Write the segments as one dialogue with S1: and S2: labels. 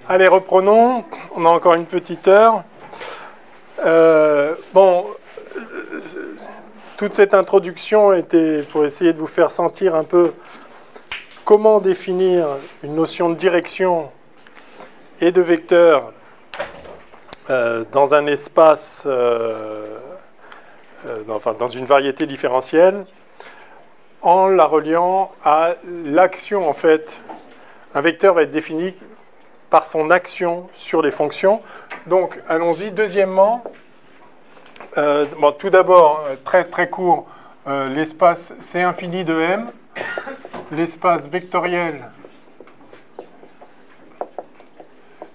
S1: Allez, reprenons. On a encore une petite heure. Toute cette introduction était pour essayer de vous faire sentir un peu comment définir une notion de direction et de vecteur dans un espace, dans une variété différentielle, en la reliant à l'action, en fait. Un vecteur va être défini par son action sur les fonctions. Donc, allons-y. Deuxièmement, tout d'abord, très très court, l'espace C infini de M, l'espace vectoriel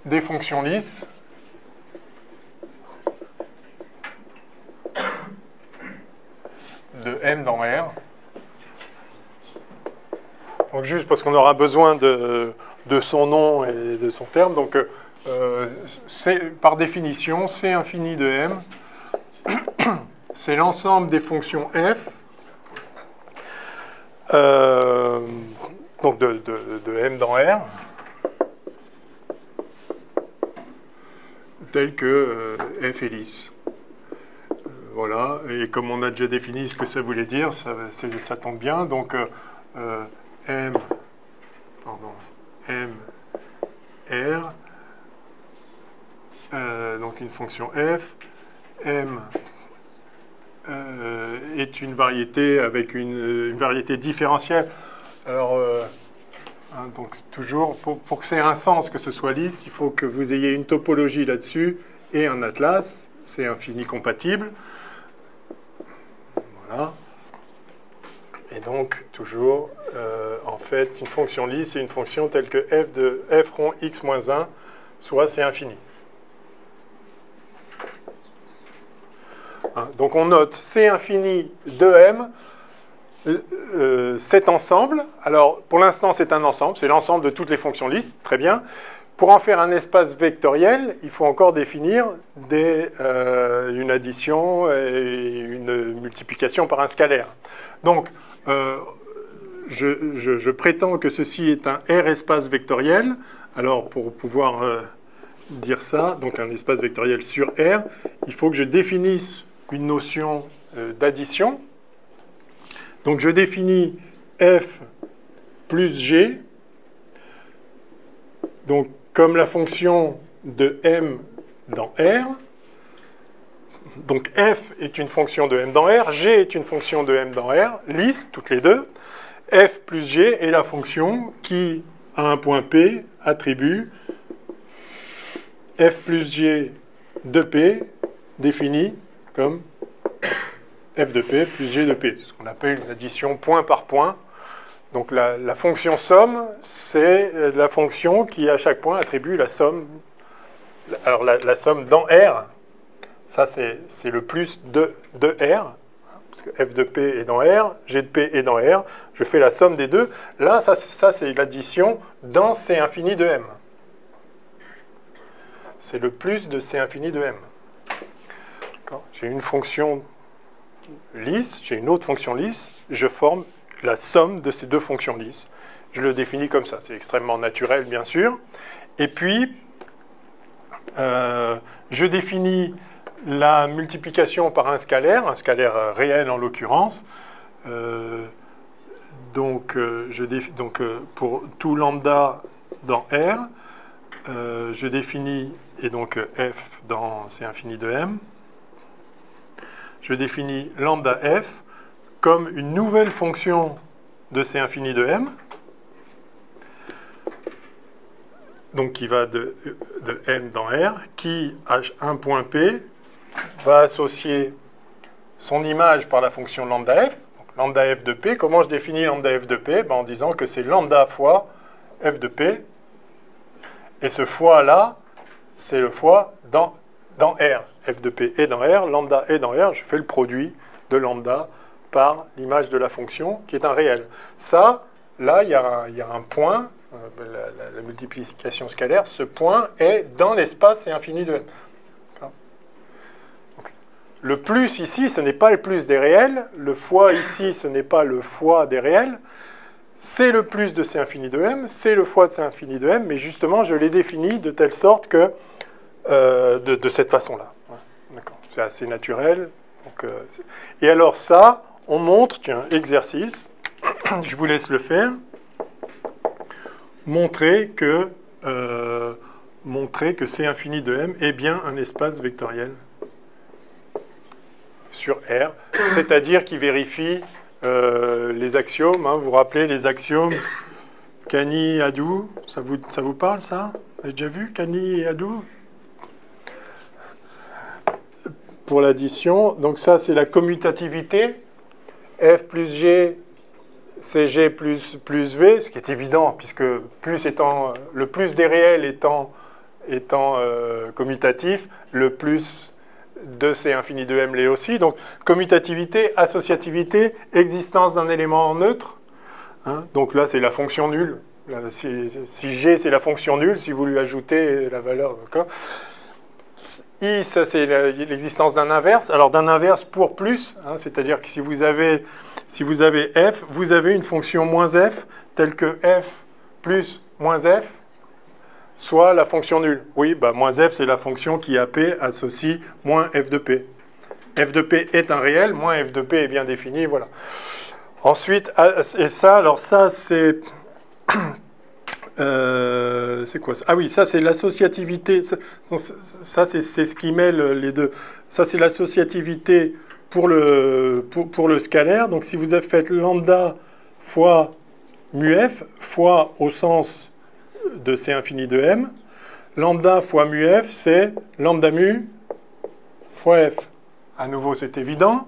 S1: des fonctions lisses. De M dans R. Donc juste parce qu'on aura besoin de son nom et de son terme. Donc par définition, C infini de M, c'est l'ensemble des fonctions f, donc de M dans R, tel que f est lisse. Voilà, et comme on a déjà défini ce que ça voulait dire, ça tombe bien. Donc M, R, donc une fonction f, M est une variété avec une variété différentielle. Alors, donc toujours, pour que ça ait un sens, que ce soit lisse, il faut que vous ayez une topologie là-dessus et un atlas, c'est infini compatible. Voilà. Et donc, toujours, en fait, une fonction lisse, c'est une fonction telle que f de f rond x moins 1, soit c'est infini. Hein, donc, on note C infini de M, cet ensemble. Alors, pour l'instant, c'est un ensemble, c'est l'ensemble de toutes les fonctions lisses, très bien. Pour en faire un espace vectoriel, il faut encore définir une addition et une multiplication par un scalaire. Donc, je prétends que ceci est un R espace vectoriel. Alors, pour pouvoir dire ça, donc un espace vectoriel sur R, il faut que je définisse une notion d'addition. Donc, je définis f plus g, donc comme la fonction de m dans R. Donc f est une fonction de m dans R, g est une fonction de m dans R, lisse, toutes les deux. F plus g est la fonction qui, à un point P, attribue f plus g de P, définie comme f de P plus g de P, ce qu'on appelle une addition point par point. Donc la fonction somme, c'est la fonction qui, à chaque point, attribue la somme. Alors la somme dans R, ça c'est le plus de R, parce que f de P est dans R, g de P est dans R, je fais la somme des deux. Là, ça c'est l'addition dans C infini de M. C'est le plus de C infini de M. J'ai une fonction lisse, j'ai une autre fonction lisse, je forme la somme de ces deux fonctions lisses. Je le définis comme ça. C'est extrêmement naturel, bien sûr. Et puis, je définis la multiplication par un scalaire réel en l'occurrence. Donc, pour tout lambda dans R, je définis, et donc f dans C infini de M, je définis lambda f comme une nouvelle fonction de C infini de M, donc qui va de M dans R, qui, à un point P, va associer son image par la fonction lambda f. Donc, lambda f de P, comment je définis lambda f de P? En disant que c'est lambda fois f de P, et ce fois-là, c'est le fois dans R. F de P est dans R, lambda est dans R, je fais le produit de lambda par l'image de la fonction, qui est un réel. Ça, là, il y a un point, la multiplication scalaire, ce point est dans l'espace C infini de M. Donc, le plus ici, ce n'est pas le plus des réels, le fois ici, ce n'est pas le fois des réels, c'est le plus de C infini de M, c'est le fois de C infini de M, mais justement, je l'ai défini de telle sorte que, de cette façon-là. Ouais, d'accord. C'est assez naturel. Donc, et alors ça, on montre, tiens, exercice, je vous laisse le faire, montrer que C infini de M est bien un espace vectoriel sur R, c'est-à-dire qu'il vérifie les axiomes. Hein, vous vous rappelez les axiomes Kani, Hadou, ça vous parle ça? Vous avez déjà vu Kani et Hadou? Pour l'addition, donc ça c'est la commutativité, F plus G, c'est G plus V, ce qui est évident, puisque le plus des réels étant commutatif, le plus de C infini de M l'est aussi. Donc commutativité, associativité, existence d'un élément neutre. Hein, donc là c'est la fonction nulle. Là, si G c'est la fonction nulle, si vous lui ajoutez la valeur, d'accord. I, ça c'est l'existence d'un inverse. Alors d'un inverse pour plus, hein, c'est-à-dire que si vous avez f, vous avez une fonction moins f, telle que f plus moins f, soit la fonction nulle. Oui, bah, moins f c'est la fonction qui à p associe moins f de p. F de p est un réel, moins f de p est bien défini, voilà. Ensuite, et ça, alors ça c'est... c'est quoi ça? Ah oui, ça c'est l'associativité. Ça c'est ce qui mêle les deux. Ça c'est l'associativité pour le scalaire. Donc si vous avez fait lambda fois mu f, fois au sens de C infini de M, lambda fois mu f, c'est lambda mu fois f. À nouveau, c'est évident.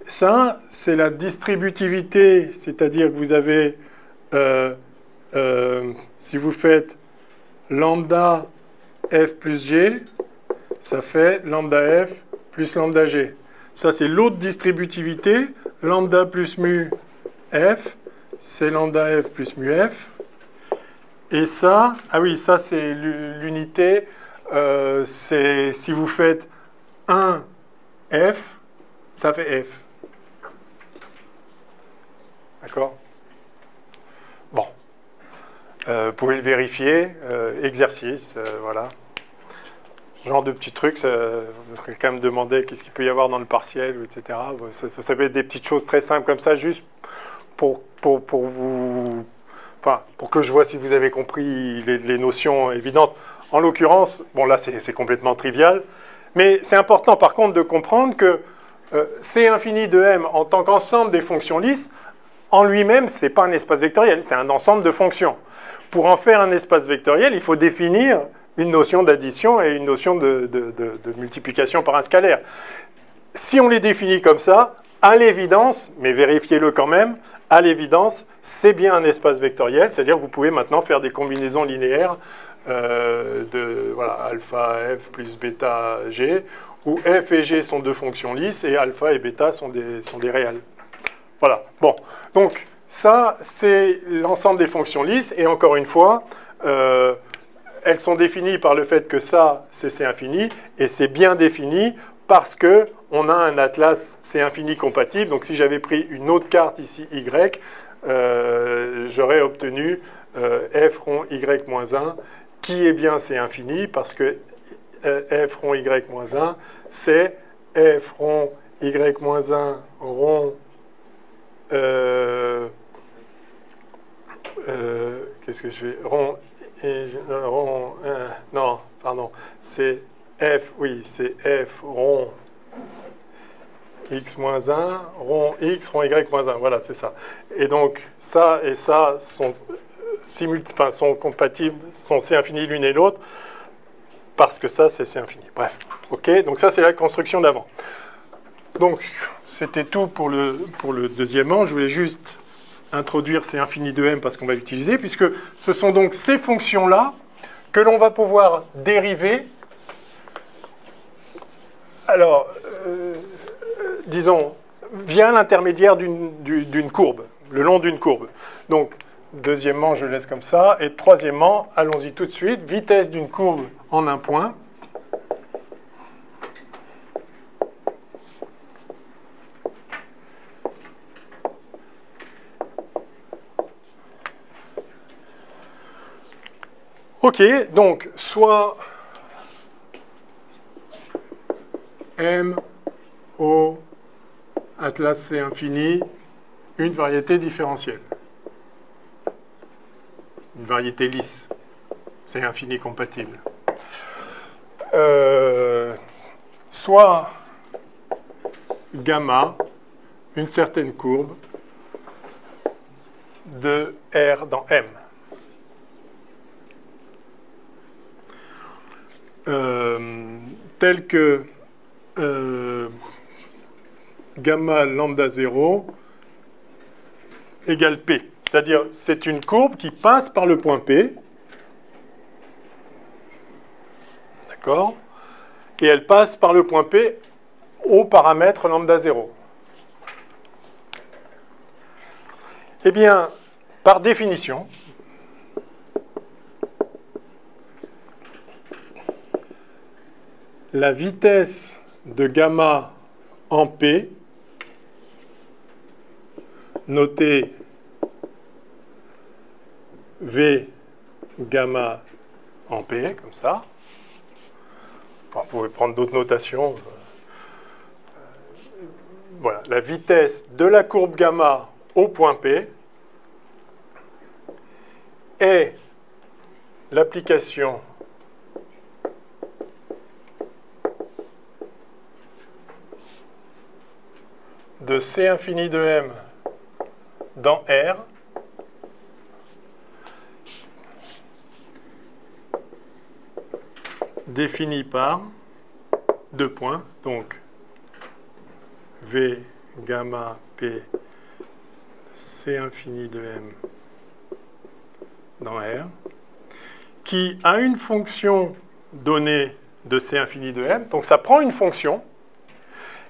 S1: Ça, c'est la distributivité, c'est-à dire que vous avez... si vous faites lambda f plus g, ça fait lambda f plus lambda g. Ça, c'est l'autre distributivité. Lambda plus mu f, c'est lambda f plus mu f. Et ça, ah oui, ça, c'est l'unité. C'est si vous faites 1 f, ça fait f. D'accord ? Bon. Vous pouvez le vérifier, exercice, voilà. Genre de petits trucs, quelqu'un me demandait qu'est-ce qu'il peut y avoir dans le partiel, etc. Ça peut être des petites choses très simples comme ça, juste pour vous... Enfin, pour que je vois si vous avez compris les notions évidentes. En l'occurrence, bon là c'est complètement trivial, mais c'est important par contre de comprendre que C infini de M en tant qu'ensemble des fonctions lisses, en lui-même, ce n'est pas un espace vectoriel, c'est un ensemble de fonctions. Pour en faire un espace vectoriel, il faut définir une notion d'addition et une notion de multiplication par un scalaire. Si on les définit comme ça, à l'évidence, mais vérifiez-le quand même, à l'évidence, c'est bien un espace vectoriel, c'est-à-dire que vous pouvez maintenant faire des combinaisons linéaires de voilà, alpha f plus bêta g, où f et g sont deux fonctions lisses et alpha et bêta sont des réels. Voilà, bon, donc ça, c'est l'ensemble des fonctions lisses, et encore une fois, elles sont définies par le fait que ça, c'est C infini, et c'est bien défini parce qu'on a un atlas C infini compatible. Donc si j'avais pris une autre carte ici, Y, j'aurais obtenu f rond Y-1, qui est bien C infini, parce que f rond Y-1, c'est f rond Y-1 rond... qu'est-ce que je fais? Non, pardon. C'est f, oui, c'est f rond x-1, rond x, rond y-1. Voilà, c'est ça. Et donc, ça et ça sont compatibles, sont C infini l'une et l'autre, parce que ça, c'est C infini. Bref, ok. Donc ça, c'est la construction d'avant. Donc, c'était tout pour le deuxièmement. Je voulais juste introduire C infini de M parce qu'on va l'utiliser, puisque ce sont donc ces fonctions-là que l'on va pouvoir dériver. Alors, disons, via l'intermédiaire d'une courbe, le long d'une courbe. Donc, deuxièmement, je laisse comme ça. Et troisièmement, allons-y tout de suite, vitesse d'une courbe en un point. Ok, donc soit M, O, atlas C infini, une variété différentielle. Une variété lisse. C'est infini compatible. Soit gamma, une certaine courbe de R dans M. Tel que gamma lambda 0 égale P. C'est-à-dire, c'est une courbe qui passe par le point P. D'accord? Et elle passe par le point P au paramètre lambda 0. Eh bien, par définition, la vitesse de gamma en P, notée V gamma en P, comme ça. Enfin, vous pouvez prendre d'autres notations. Voilà, la vitesse de la courbe gamma au point P est l'application de C infini de M dans R défini par deux points, donc V gamma P C infini de M dans R, qui a une fonction donnée de C infini de M. Donc ça prend une fonction,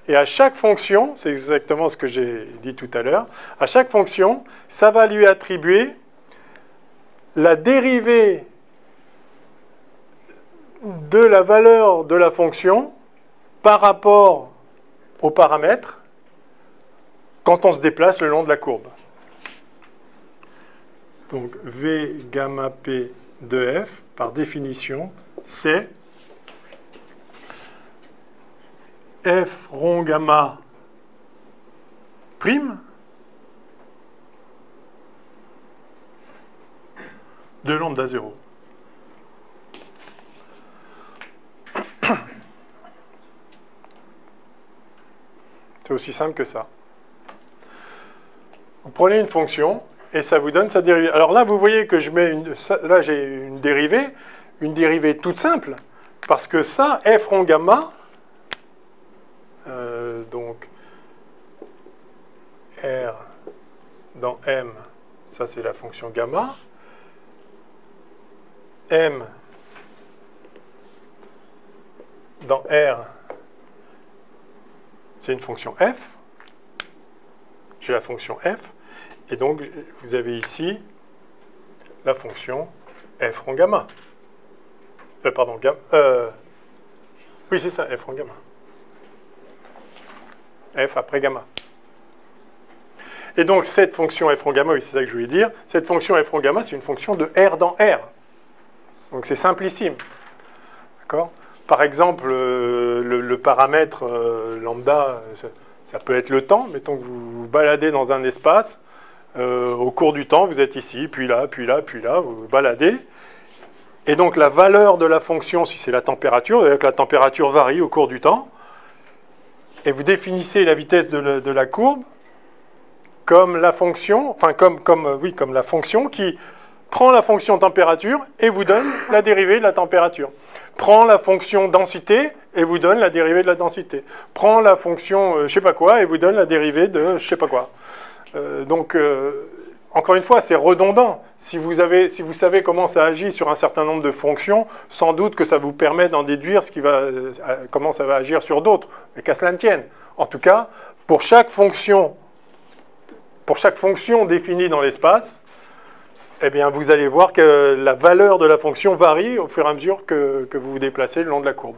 S1: et à chaque fonction, c'est exactement ce que j'ai dit tout à l'heure, à chaque fonction, ça va lui attribuer la dérivée de la valeur de la fonction par rapport au paramètre quand on se déplace le long de la courbe. Donc V gamma P de F, par définition, c'est F rond gamma prime de lambda 0. C'est aussi simple que ça. Vous prenez une fonction et ça vous donne sa dérivée. Alors là, vous voyez que là j'ai une dérivée toute simple, parce que ça, f rond gamma, donc R dans M, ça c'est la fonction gamma, M dans R, c'est une fonction f. J'ai la fonction f. Et donc, vous avez ici la fonction f rond gamma. Pardon, gamma. Oui, c'est ça, f rond gamma. F après gamma. Et donc, cette fonction f rond gamma, oui, c'est ça que je voulais dire. Cette fonction f rond gamma, c'est une fonction de R dans R. Donc, c'est simplissime. D'accord ? Par exemple, le paramètre lambda, ça peut être le temps. Mettons que vous vous baladez dans un espace. Au cours du temps, vous êtes ici, puis là, puis là, puis là, vous vous baladez. Et donc, la valeur de la fonction, si c'est la température, vous voyez que la température varie au cours du temps. Et vous définissez la vitesse de la courbe comme la fonction, enfin, comme la fonction qui prend la fonction température et vous donne la dérivée de la température. Prend la fonction densité et vous donne la dérivée de la densité. Prend la fonction je sais pas quoi et vous donne la dérivée de je sais pas quoi. Encore une fois, c'est redondant. Si vous savez comment ça agit sur un certain nombre de fonctions, sans doute que ça vous permet d'en déduire comment ça va agir sur d'autres, mais qu'à cela ne tienne. En tout cas, pour chaque fonction définie dans l'espace, eh bien, vous allez voir que la valeur de la fonction varie au fur et à mesure que vous vous déplacez le long de la courbe.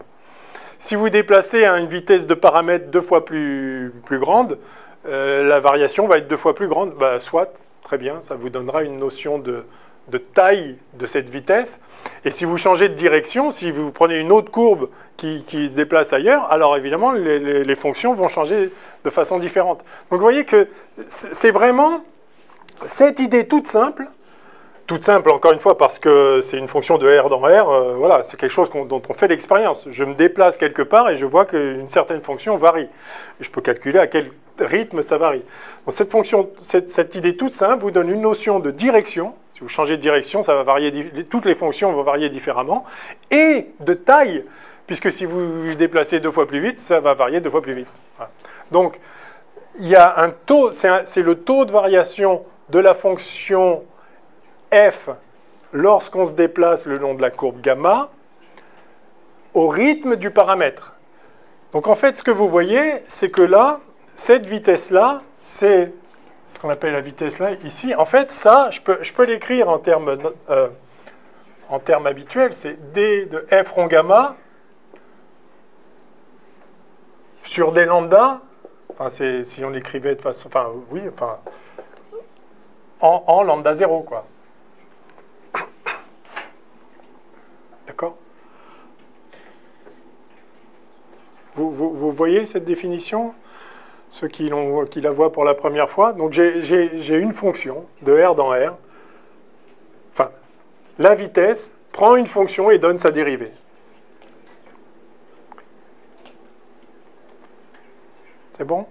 S1: Si vous déplacez à une vitesse de paramètre 2 fois plus grande, la variation va être 2 fois plus grande. Bah, soit, très bien, ça vous donnera une notion de taille de cette vitesse. Et si vous changez de direction, si vous prenez une autre courbe qui se déplace ailleurs, alors évidemment, les fonctions vont changer de façon différente. Donc vous voyez que c'est vraiment cette idée toute simple encore une fois parce que c'est une fonction de R dans R, voilà, c'est quelque chose dont on fait l'expérience. Je me déplace quelque part et je vois qu'une certaine fonction varie. Et je peux calculer à quel rythme ça varie. Donc cette idée toute simple vous donne une notion de direction. Si vous changez de direction, ça va varier, toutes les fonctions vont varier différemment, et de taille, puisque si vous vous déplacez 2 fois plus vite, ça va varier 2 fois plus vite. Voilà. Donc, il y a un taux, c'est le taux de variation de la fonction f lorsqu'on se déplace le long de la courbe gamma au rythme du paramètre. Donc en fait, ce que vous voyez, c'est que là, cette vitesse-là, c'est ce qu'on appelle la vitesse là, ici. En fait, ça, je peux l'écrire en termes habituels, c'est d de f rond gamma sur d lambda. Enfin, si on l'écrivait de façon... Enfin, oui, enfin... En lambda 0, quoi. D'accord ? Vous voyez cette définition ? Ceux qui la voient pour la première fois. Donc, j'ai une fonction de R dans R. Enfin, la vitesse prend une fonction et donne sa dérivée. C'est bon ?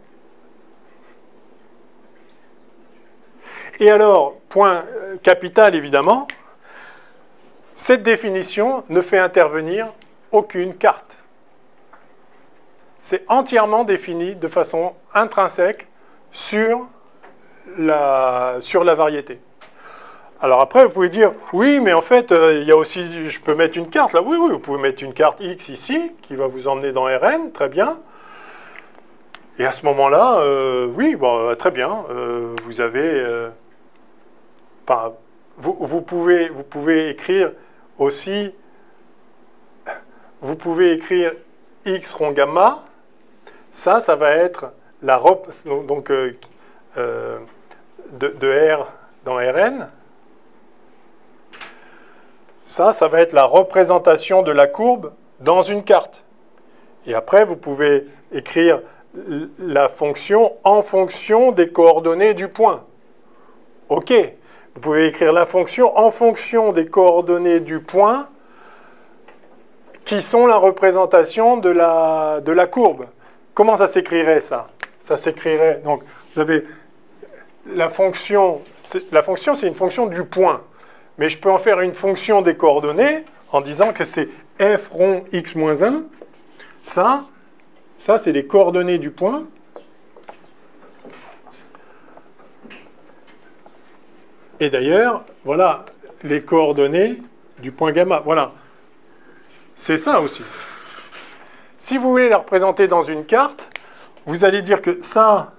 S1: Et alors, point capital, évidemment, cette définition ne fait intervenir aucune carte. C'est entièrement défini de façon intrinsèque sur la variété. Alors après, vous pouvez dire, oui, mais en fait, il y a aussi, je peux mettre une carte là. Oui, vous pouvez mettre une carte X ici, qui va vous emmener dans Rn, très bien. Et à ce moment-là, oui, bon, très bien, vous avez... vous pouvez écrire aussi... Vous pouvez écrire X rond gamma. Ça va être la donc de R dans Rn. Ça va être la représentation de la courbe dans une carte. Et après, vous pouvez écrire la fonction en fonction des coordonnées du point. OK. Vous pouvez écrire la fonction en fonction des coordonnées du point qui sont la représentation de la courbe. Comment ça s'écrirait, ça ? Ça s'écrirait... Donc, vous avez la fonction... La fonction, c'est une fonction du point. Mais je peux en faire une fonction des coordonnées en disant que c'est f rond x moins 1. Ça c'est les coordonnées du point. Et d'ailleurs, voilà les coordonnées du point gamma. Voilà. C'est ça aussi. Si vous voulez la représenter dans une carte, vous allez dire que ça,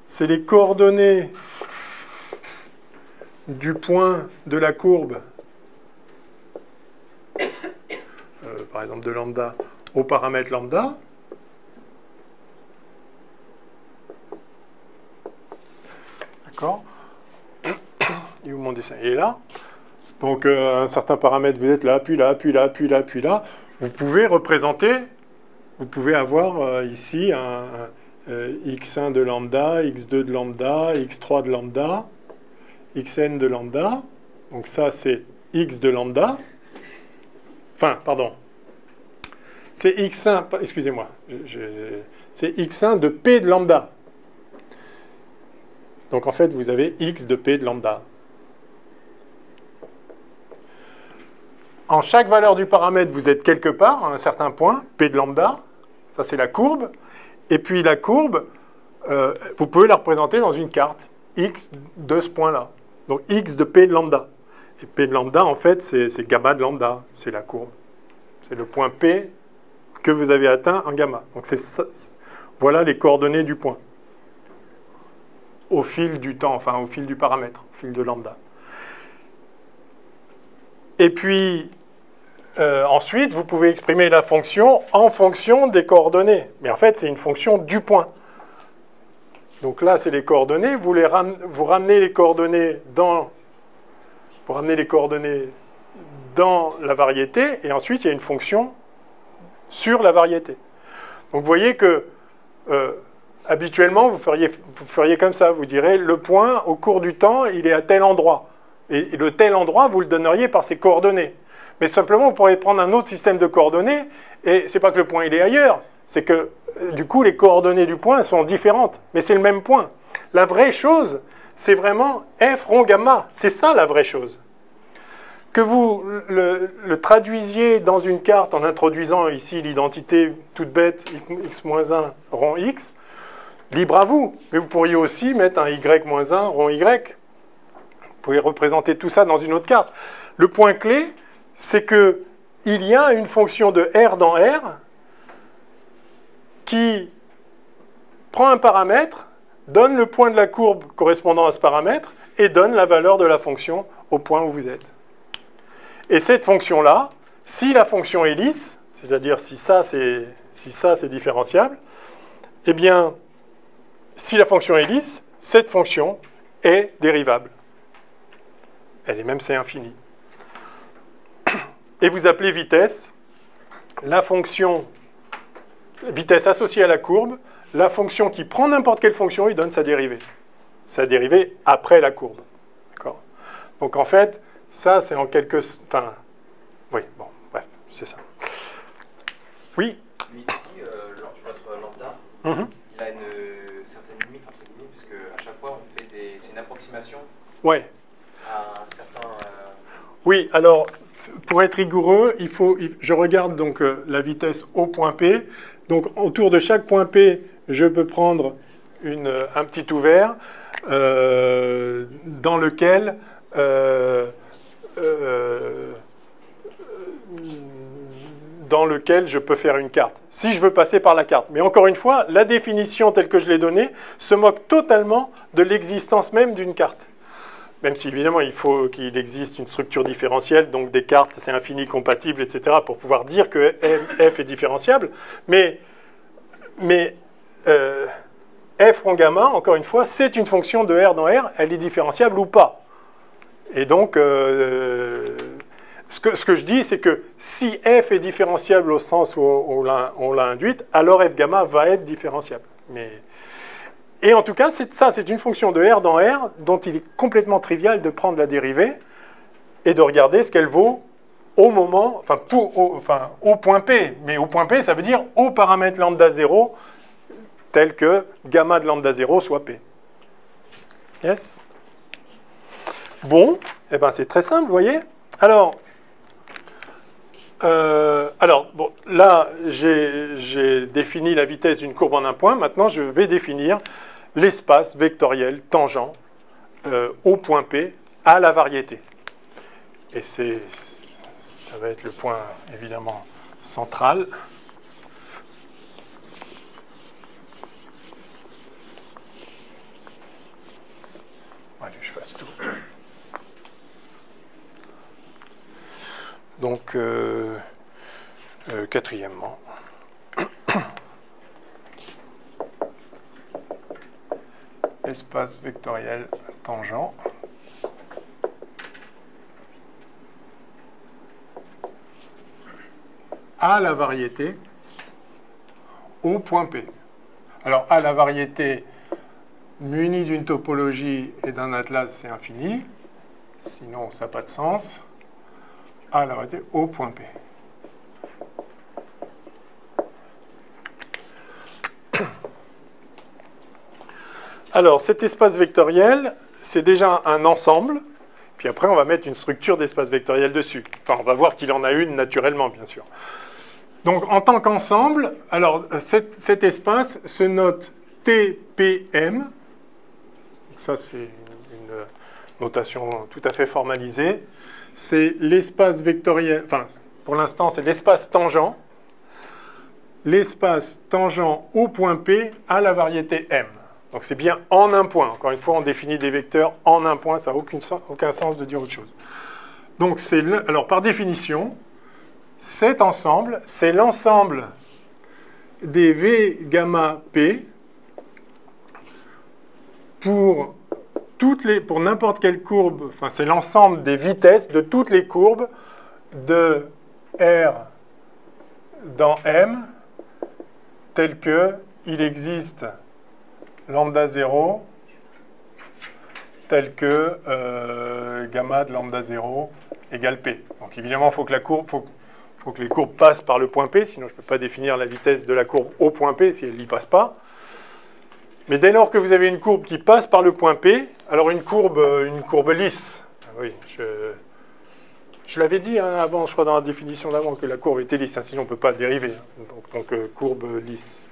S1: c'est les coordonnées du point de la courbe, par exemple de lambda, au paramètre lambda. D'accord ? Et où mon dessin ? Il est là. Donc, un certain paramètre, vous êtes là, puis là, puis là, puis là, puis là. Vous pouvez représenter, vous pouvez avoir ici un x1 de lambda, x2 de lambda, x3 de lambda, xn de lambda. Donc ça, c'est x de lambda. Enfin, pardon. C'est x1, excusez-moi, c'est x1 de p de lambda. Donc en fait, vous avez x de p de lambda. En chaque valeur du paramètre, vous êtes quelque part, à un certain point, p de lambda. Ça, c'est la courbe. Et puis la courbe, vous pouvez la représenter dans une carte, x de ce point-là. Donc x de p de lambda. Et p de lambda, en fait, c'est gamma de lambda. C'est la courbe. C'est le point p que vous avez atteint en gamma. Donc voilà les coordonnées du point. Au fil du temps, enfin au fil du paramètre, au fil de lambda. Et puis, ensuite, vous pouvez exprimer la fonction en fonction des coordonnées. Mais en fait, c'est une fonction du point. Donc là, c'est les coordonnées. Vous ramenez les coordonnées dans pour amener les coordonnées dans la variété, et ensuite il y a une fonction sur la variété. Donc vous voyez que habituellement vous feriez comme ça, vous direz le point au cours du temps il est à tel endroit, et le tel endroit vous le donneriez par ses coordonnées. Mais simplement vous pourriez prendre un autre système de coordonnées, et c'est pas que le point il est ailleurs, c'est que du coup les coordonnées du point sont différentes, mais c'est le même point. La vraie chose, c'est vraiment f rond gamma, c'est ça la vraie chose. Que vous le traduisiez dans une carte en introduisant ici l'identité toute bête x-1 rond x, libre à vous. Mais vous pourriez aussi mettre un y-1 rond y. Vous pouvez représenter tout ça dans une autre carte. Le point clé, c'est qu'il y a une fonction de R dans R qui prend un paramètre, donne le point de la courbe correspondant à ce paramètre et donne la valeur de la fonction au point où vous êtes. Et cette fonction-là, si la fonction est lisse, c'est-à-dire si ça c'est différenciable, eh bien, si la fonction est lisse, cette fonction est dérivable. Elle est même c'est infini. Et vous appelez vitesse la fonction, vitesse associée à la courbe, la fonction qui prend n'importe quelle fonction et donne sa dérivée. Sa dérivée après la courbe. D'accord ? Donc en fait, ça, c'est en quelque... Enfin, oui, bon, bref, c'est ça. Oui.
S2: Mais ici, votre lambda, il a une certaine limite, entre guillemets, puisque à chaque fois, on fait des... C'est une approximation
S1: Ouais.
S2: à un certain...
S1: Oui, alors, pour être rigoureux, je regarde donc la vitesse au point P. Donc, autour de chaque point P, je peux prendre un petit ouvert dans lequel... je peux faire une carte, si je veux passer par la carte. Mais encore une fois, la définition telle que je l'ai donnée se moque totalement de l'existence même d'une carte. Même si, évidemment, il faut qu'il existe une structure différentielle, donc des cartes, c'est infini compatible, etc., pour pouvoir dire que f est différenciable. Mais f rond gamma, encore une fois, c'est une fonction de R dans R, elle est différenciable ou pas. Et donc, ce que je dis, c'est que si f est différenciable au sens où on l'a induite, alors f gamma va être différenciable. Et en tout cas, c'est une fonction de R dans R dont il est complètement trivial de prendre la dérivée et de regarder ce qu'elle vaut au moment, au point P. Mais au point P, ça veut dire au paramètre lambda 0, tel que gamma de lambda 0 soit P. Yes? Bon, eh ben c'est très simple, vous voyez. Alors bon, là, j'ai défini la vitesse d'une courbe en un point. Maintenant, je vais définir l'espace vectoriel tangent au point P à la variété. Et ça va être le point, évidemment, central. Allez, je fasse tout. Donc, quatrièmement, espace vectoriel tangent à la variété au point P. Alors, à la variété munie d'une topologie et d'un atlas, c'est infini. Sinon, ça n'a pas de sens. À la variété au point P. Alors, cet espace vectoriel, c'est déjà un ensemble. Puis après, on va mettre une structure d'espace vectoriel dessus. Enfin, on va voir qu'il en a une naturellement, bien sûr. Donc, en tant qu'ensemble, alors cet espace se note TPM. Ça, c'est une notation tout à fait formalisée. C'est l'espace vectoriel, enfin, pour l'instant, c'est l'espace tangent. L'espace tangent au point P à la variété M. Donc, c'est bien en un point. Encore une fois, on définit des vecteurs en un point. Ça n'a aucun sens de dire autre chose. Donc, alors, par définition, cet ensemble, c'est l'ensemble des V gamma P pour pour n'importe quelle courbe, enfin c'est l'ensemble des vitesses de toutes les courbes de R dans M, tel que il existe lambda 0, tel que gamma de lambda 0 égale P. Donc évidemment, il faut que les courbes passent par le point P, sinon je ne peux pas définir la vitesse de la courbe au point P si elle n'y passe pas. Mais dès lors que vous avez une courbe qui passe par le point P, alors une courbe lisse, oui, je l'avais dit hein, avant, je crois dans la définition d'avant, que la courbe était lisse, hein, sinon on ne peut pas dériver. Hein. Donc courbe lisse.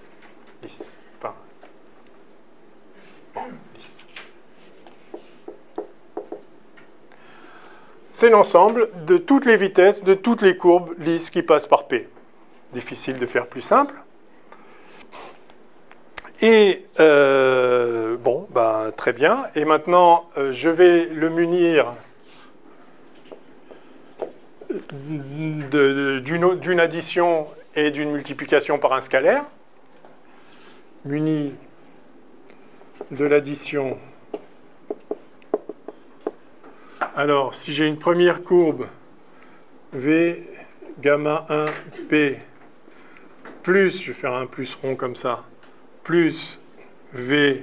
S1: Enfin, bon, lisse. C'est l'ensemble de toutes les vitesses, de toutes les courbes lisses qui passent par P. Difficile de faire plus simple. Et, bon, ben, très bien. Et maintenant, je vais le munir d'une addition et d'une multiplication par un scalaire. Muni de l'addition. Alors, si j'ai une première courbe, V, gamma 1, P, plus, je vais faire un plus rond comme ça, plus V,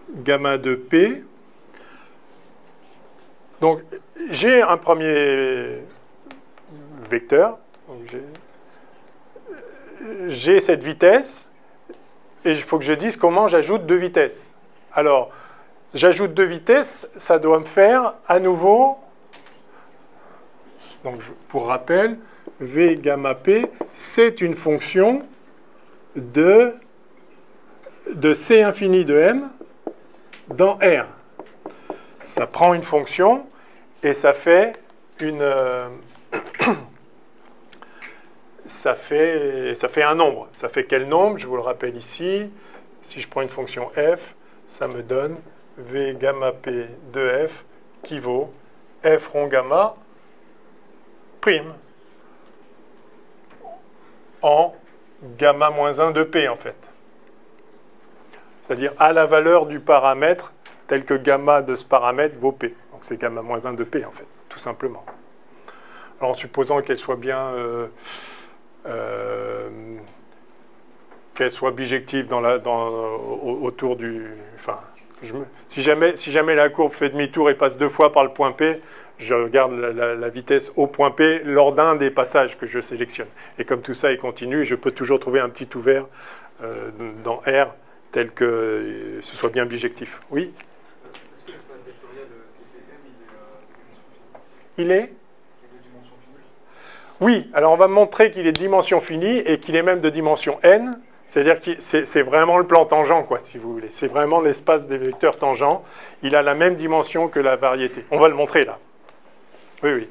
S1: gamma 2, P. Donc, j'ai un premier vecteur. J'ai cette vitesse, et il faut que je dise comment j'ajoute deux vitesses. Alors, j'ajoute deux vitesses, ça doit me faire à nouveau, donc pour rappel, V gamma P, c'est une fonction de C infini de M dans R. Ça prend une fonction et ça fait une... ça fait un nombre. Ça fait quel nombre? Je vous le rappelle ici. Si je prends une fonction f, ça me donne V gamma P de f qui vaut f rond gamma prime en gamma moins 1 de P en fait. C'est-à-dire à la valeur du paramètre tel que gamma de ce paramètre vaut P. Donc c'est gamma moins 1 de P en fait, tout simplement. Alors en supposant qu'elle soit bien... qu'elle soit bijective autour du... Enfin, si jamais la courbe fait demi-tour et passe deux fois par le point P, je regarde la vitesse au point P lors d'un des passages que je sélectionne. Et comme tout ça est continu, je peux toujours trouver un petit ouvert dans R tel que ce soit bien bijectif. Oui?
S3: Est-ce que l'espace vectoriel TPM,
S1: il est
S3: de dimension finie?
S1: Oui, alors on va montrer qu'il est de dimension finie et qu'il est même de dimension n. C'est-à-dire que c'est vraiment le plan tangent, quoi, si vous voulez. C'est vraiment l'espace des vecteurs tangents. Il a la même dimension que la variété. On va le montrer là. Oui, oui.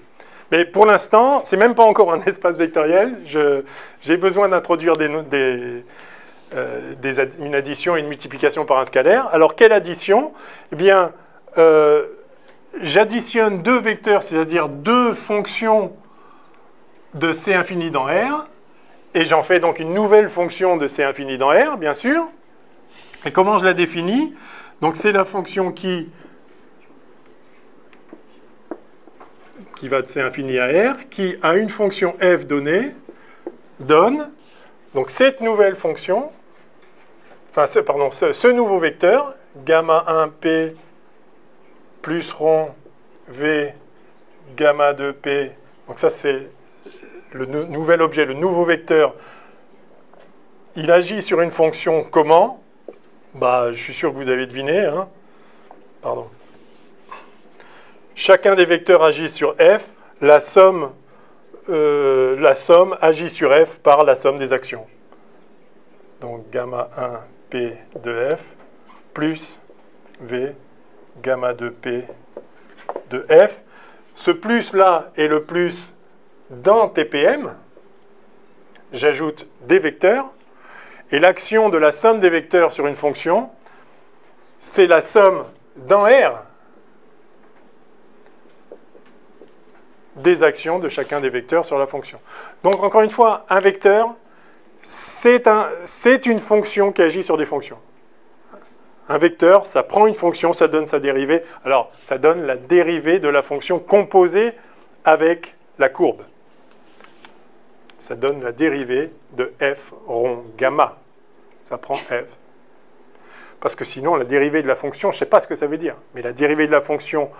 S1: Mais pour l'instant, c'est même pas encore un espace vectoriel. J'ai besoin d'introduire une addition et une multiplication par un scalaire. Alors, quelle addition? Eh bien, j'additionne deux vecteurs, c'est-à-dire deux fonctions de C infini dans R. Et j'en fais donc une nouvelle fonction de C infini dans R, bien sûr. Et comment je la définis? Donc c'est la fonction qui va de C infini à R, qui a une fonction f donnée, donne donc cette nouvelle fonction, enfin, ce nouveau vecteur, gamma 1 P plus rond V gamma 2 P. Donc ça c'est le nouvel objet, le nouveau vecteur, il agit sur une fonction comment? Bah, je suis sûr que vous avez deviné. Hein. Pardon. Chacun des vecteurs agit sur f. La somme agit sur f par la somme des actions. Donc gamma 1 P de f plus V gamma 2 P de f. Ce plus-là est le plus dans TPM, j'ajoute des vecteurs, et l'action de la somme des vecteurs sur une fonction, c'est la somme dans R des actions de chacun des vecteurs sur la fonction. Donc, encore une fois, un vecteur, c'est une fonction qui agit sur des fonctions. Un vecteur, ça prend une fonction, ça donne sa dérivée. Alors, ça donne la dérivée de la fonction composée avec la courbe. Ça donne la dérivée de f rond gamma. Ça prend f. Parce que sinon, la dérivée de la fonction, je ne sais pas ce que ça veut dire, mais la dérivée de la fonction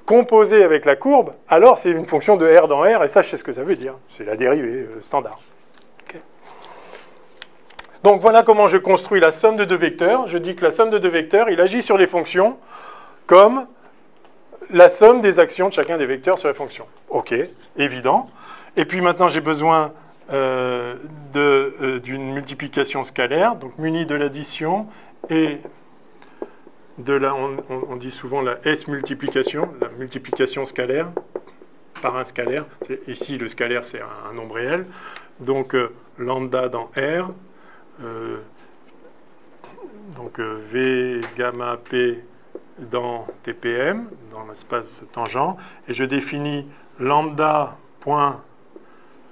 S1: composée avec la courbe, alors c'est une fonction de R dans R, et ça, je sais ce que ça veut dire. C'est la dérivée standard. Okay. Donc voilà comment je construis la somme de deux vecteurs. Je dis que la somme de deux vecteurs, il agit sur les fonctions comme la somme des actions de chacun des vecteurs sur les fonctions. Ok, évident. Et puis maintenant, j'ai besoin d'une multiplication scalaire, donc munie de l'addition et de la, on dit souvent la S-multiplication, la multiplication scalaire par un scalaire. Ici, le scalaire, c'est un nombre réel. Donc, lambda dans R, donc V gamma P dans TPM, dans l'espace tangent, et je définis lambda point,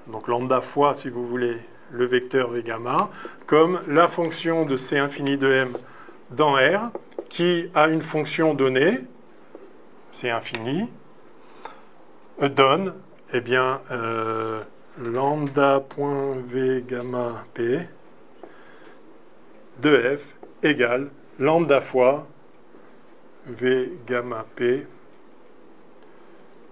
S1: donc lambda fois, si vous voulez, le vecteur V gamma, comme la fonction de C infini de M dans R, qui a une fonction donnée, C infini, donne, eh bien, lambda.v gamma P de F égale lambda fois V gamma P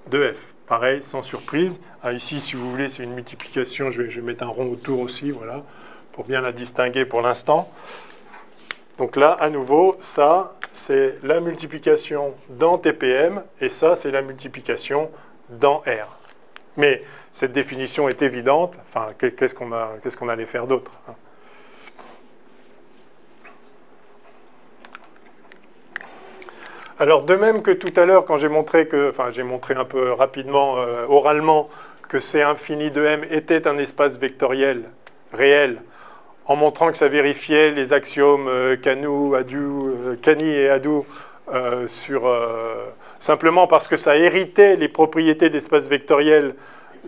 S1: de F. Pareil, sans surprise. Ah, ici, si vous voulez, c'est une multiplication. Je vais mettre un rond autour aussi, voilà, pour bien la distinguer pour l'instant. Donc là, à nouveau, ça, c'est la multiplication dans TPM, et ça, c'est la multiplication dans R. Mais cette définition est évidente. Enfin, qu'est-ce qu'on allait faire d'autre, hein? Alors, de même que tout à l'heure, quand j'ai montré que, enfin, j'ai montré un peu rapidement, oralement, que C infini de M était un espace vectoriel réel, en montrant que ça vérifiait les axiomes Kani et Hadou simplement parce que ça héritait les propriétés d'espace vectoriel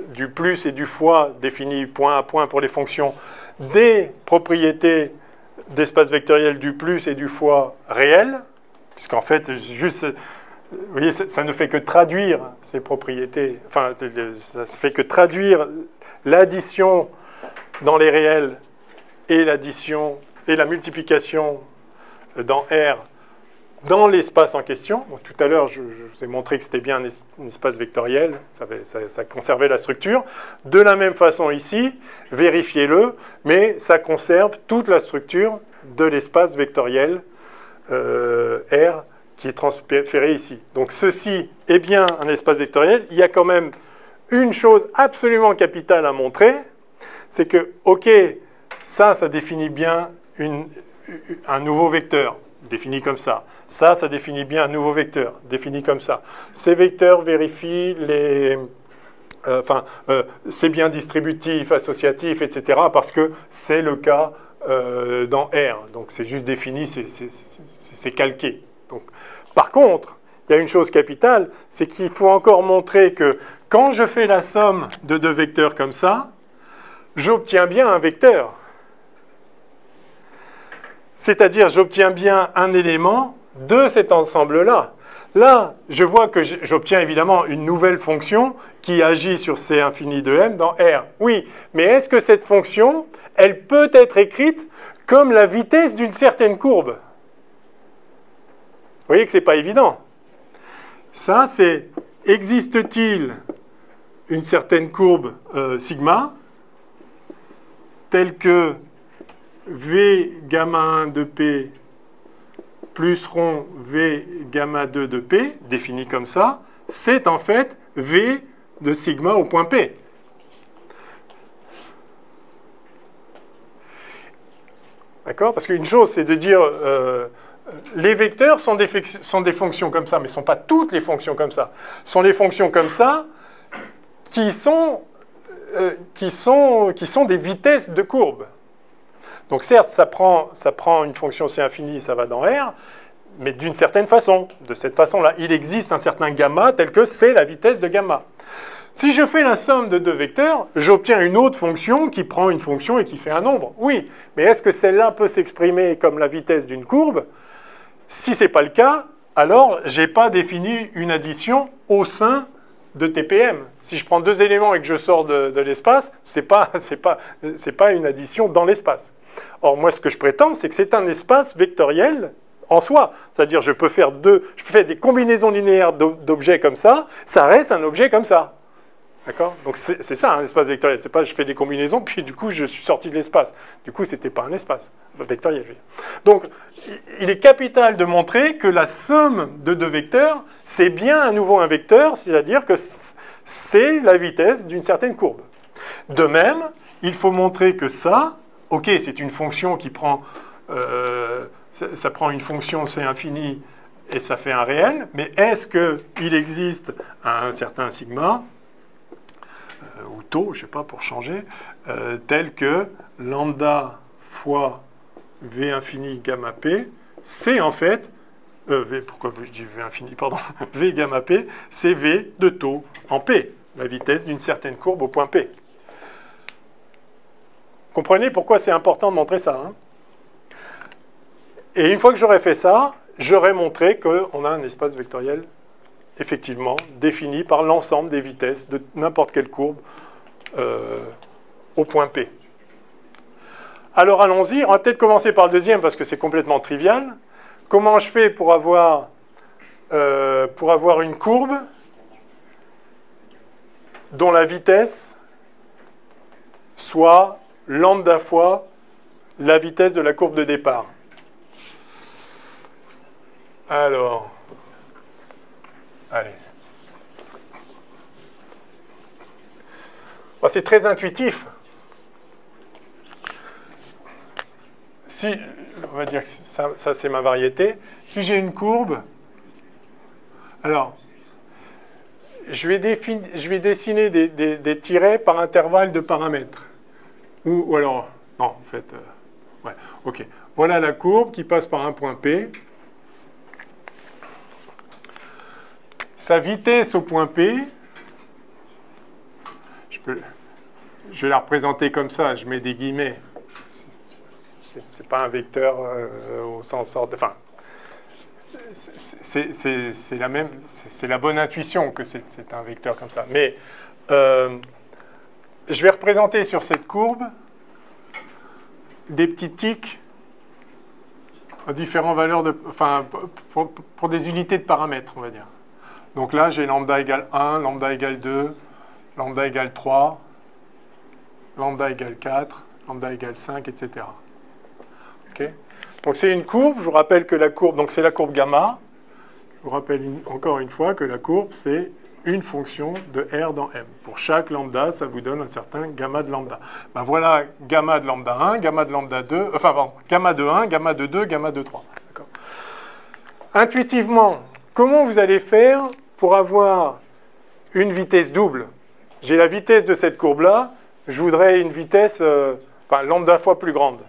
S1: du plus et du fois définies point à point pour les fonctions des propriétés d'espace vectoriel du plus et du fois réel, puisqu'en fait, juste, vous voyez, ça ne fait que traduire ces propriétés, enfin, ça ne fait que traduire l'addition dans les réels et l'addition et la multiplication dans R dans l'espace en question. Donc, tout à l'heure, je vous ai montré que c'était bien un espace vectoriel, ça conservait la structure. De la même façon ici, vérifiez-le, mais ça conserve toute la structure de l'espace vectoriel R qui est transféré ici. Donc ceci est bien un espace vectoriel. Il y a quand même une chose absolument capitale à montrer, c'est que, ok, ça définit bien un nouveau vecteur, défini comme ça. Ça définit bien un nouveau vecteur, défini comme ça. Ces vecteurs vérifient les... c'est bien distributif, associatif, etc. parce que c'est le cas dans R. Donc c'est juste défini, c'est calqué. Donc, par contre, il y a une chose capitale, c'est qu'il faut encore montrer que quand je fais la somme de deux vecteurs comme ça, j'obtiens bien un vecteur. C'est-à-dire, j'obtiens bien un élément de cet ensemble-là. Là, je vois que j'obtiens évidemment une nouvelle fonction qui agit sur C infini de M dans R. Oui, mais est-ce que cette fonction, elle peut être écrite comme la vitesse d'une certaine courbe? Vous voyez que ce n'est pas évident. Ça, c'est, existe-t-il une certaine courbe sigma, telle que V gamma 1 de P plus rond V gamma 2 de P, défini comme ça, c'est en fait V de sigma au point P. D'accord? Parce qu'une chose, c'est de dire les vecteurs sont des fonctions comme ça, mais ne sont pas toutes les fonctions comme ça. Ce sont les fonctions comme ça qui sont des vitesses de courbe. Donc certes, ça prend une fonction C infini, ça va dans R, mais d'une certaine façon. De cette façon-là, il existe un certain gamma tel que c'est la vitesse de gamma. Si je fais la somme de deux vecteurs, j'obtiens une autre fonction qui prend une fonction et qui fait un nombre. Oui, mais est-ce que celle-là peut s'exprimer comme la vitesse d'une courbe? Si ce n'est pas le cas, alors je n'ai pas défini une addition au sein de TPM. Si je prends deux éléments et que je sors de l'espace, c'est pas une addition dans l'espace. Or, moi, ce que je prétends, c'est que c'est un espace vectoriel en soi. C'est-à-dire, je peux faire des combinaisons linéaires d'objets comme ça reste un objet comme ça. D'accord? Donc, c'est ça, un espace vectoriel. C'est pas je fais des combinaisons, puis du coup, je suis sorti de l'espace. Du coup, c'était pas un espace vectoriel. Je veux dire. Donc, il est capital de montrer que la somme de deux vecteurs, c'est bien à nouveau un vecteur, c'est-à-dire que c'est la vitesse d'une certaine courbe. De même, il faut montrer que ça, ok, c'est une fonction qui prend, ça prend une fonction C infini et ça fait un réel, mais est-ce qu'il existe un certain sigma, ou taux, je ne sais pas, pour changer, tel que lambda fois V infini gamma P, c'est en fait, pourquoi je dis V infini, pardon, V gamma P, c'est V de taux en P, la vitesse d'une certaine courbe au point P. Comprenez pourquoi c'est important de montrer ça. Hein? Et une fois que j'aurai fait ça, j'aurai montré qu'on a un espace vectoriel effectivement défini par l'ensemble des vitesses de n'importe quelle courbe au point P. Alors allons-y, on va peut-être commencer par le deuxième parce que c'est complètement trivial. Comment je fais pour avoir une courbe dont la vitesse soit lambda fois la vitesse de la courbe de départ? Alors, allez. Bon, c'est très intuitif. Si, on va dire que ça c'est ma variété. Si j'ai une courbe, alors, je vais dessiner des tirets par intervalle de paramètres. Ou alors, non, en fait, ouais, ok. Voilà la courbe qui passe par un point P. Sa vitesse au point P, je vais la représenter comme ça, je mets des guillemets. C'est pas un vecteur au sens ordre. Enfin, c'est la bonne intuition que c'est un vecteur comme ça. Mais je vais représenter sur cette courbe des petits tics à différentes valeurs enfin, pour des unités de paramètres, on va dire. Donc là, j'ai lambda égale 1, lambda égale 2, lambda égale 3, lambda égale 4, lambda égale 5, etc. Okay. Donc c'est une courbe, je vous rappelle que la courbe, donc c'est la courbe gamma. Je vous rappelle encore une fois que la courbe, c'est une fonction de R dans M. Pour chaque lambda, ça vous donne un certain gamma de lambda. Ben voilà gamma de lambda 1, gamma de lambda 2, enfin pardon, gamma de 1, gamma de 2, gamma de 3. Intuitivement, comment vous allez faire pour avoir une vitesse double? J'ai la vitesse de cette courbe-là, je voudrais une vitesse enfin, lambda fois plus grande.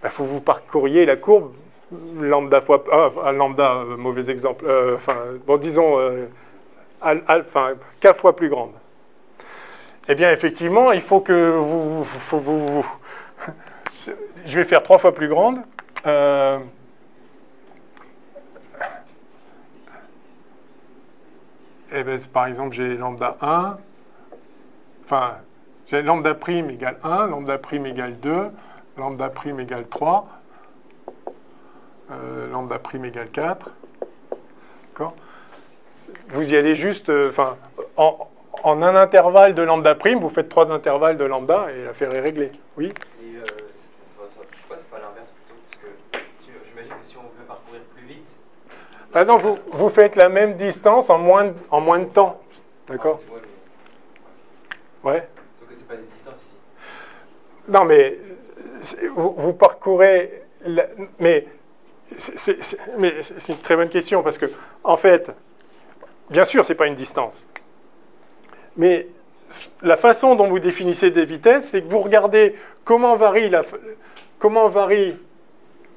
S1: Il faut que vous parcouriez la courbe lambda fois... lambda, mauvais exemple. Enfin, bon, disons enfin, k fois plus grande. Eh bien, effectivement, il faut que vous je vais faire 3 fois plus grande. Eh bien, par exemple, j'ai lambda 1. Enfin, j'ai lambda prime égale 1, lambda prime égale 2, lambda prime égale 3, lambda prime égale 4. D'accord? Vous y allez juste... enfin, en un intervalle de lambda prime, vous faites 3 intervalles de lambda et l'affaire est réglée. Oui?
S2: Et pourquoi c'est pas l'inverse plutôt? Parce que j'imagine que si on veut parcourir plus vite...
S1: Ah non, vous faites la même distance en moins de temps. D'accord? Ouais.
S2: Sauf que c'est pas des distances ici.
S1: Non, mais vous parcourez... Mais c'est une très bonne question parce que, en fait, bien sûr, c'est pas une distance. Mais la façon dont vous définissez des vitesses, c'est que vous regardez comment varie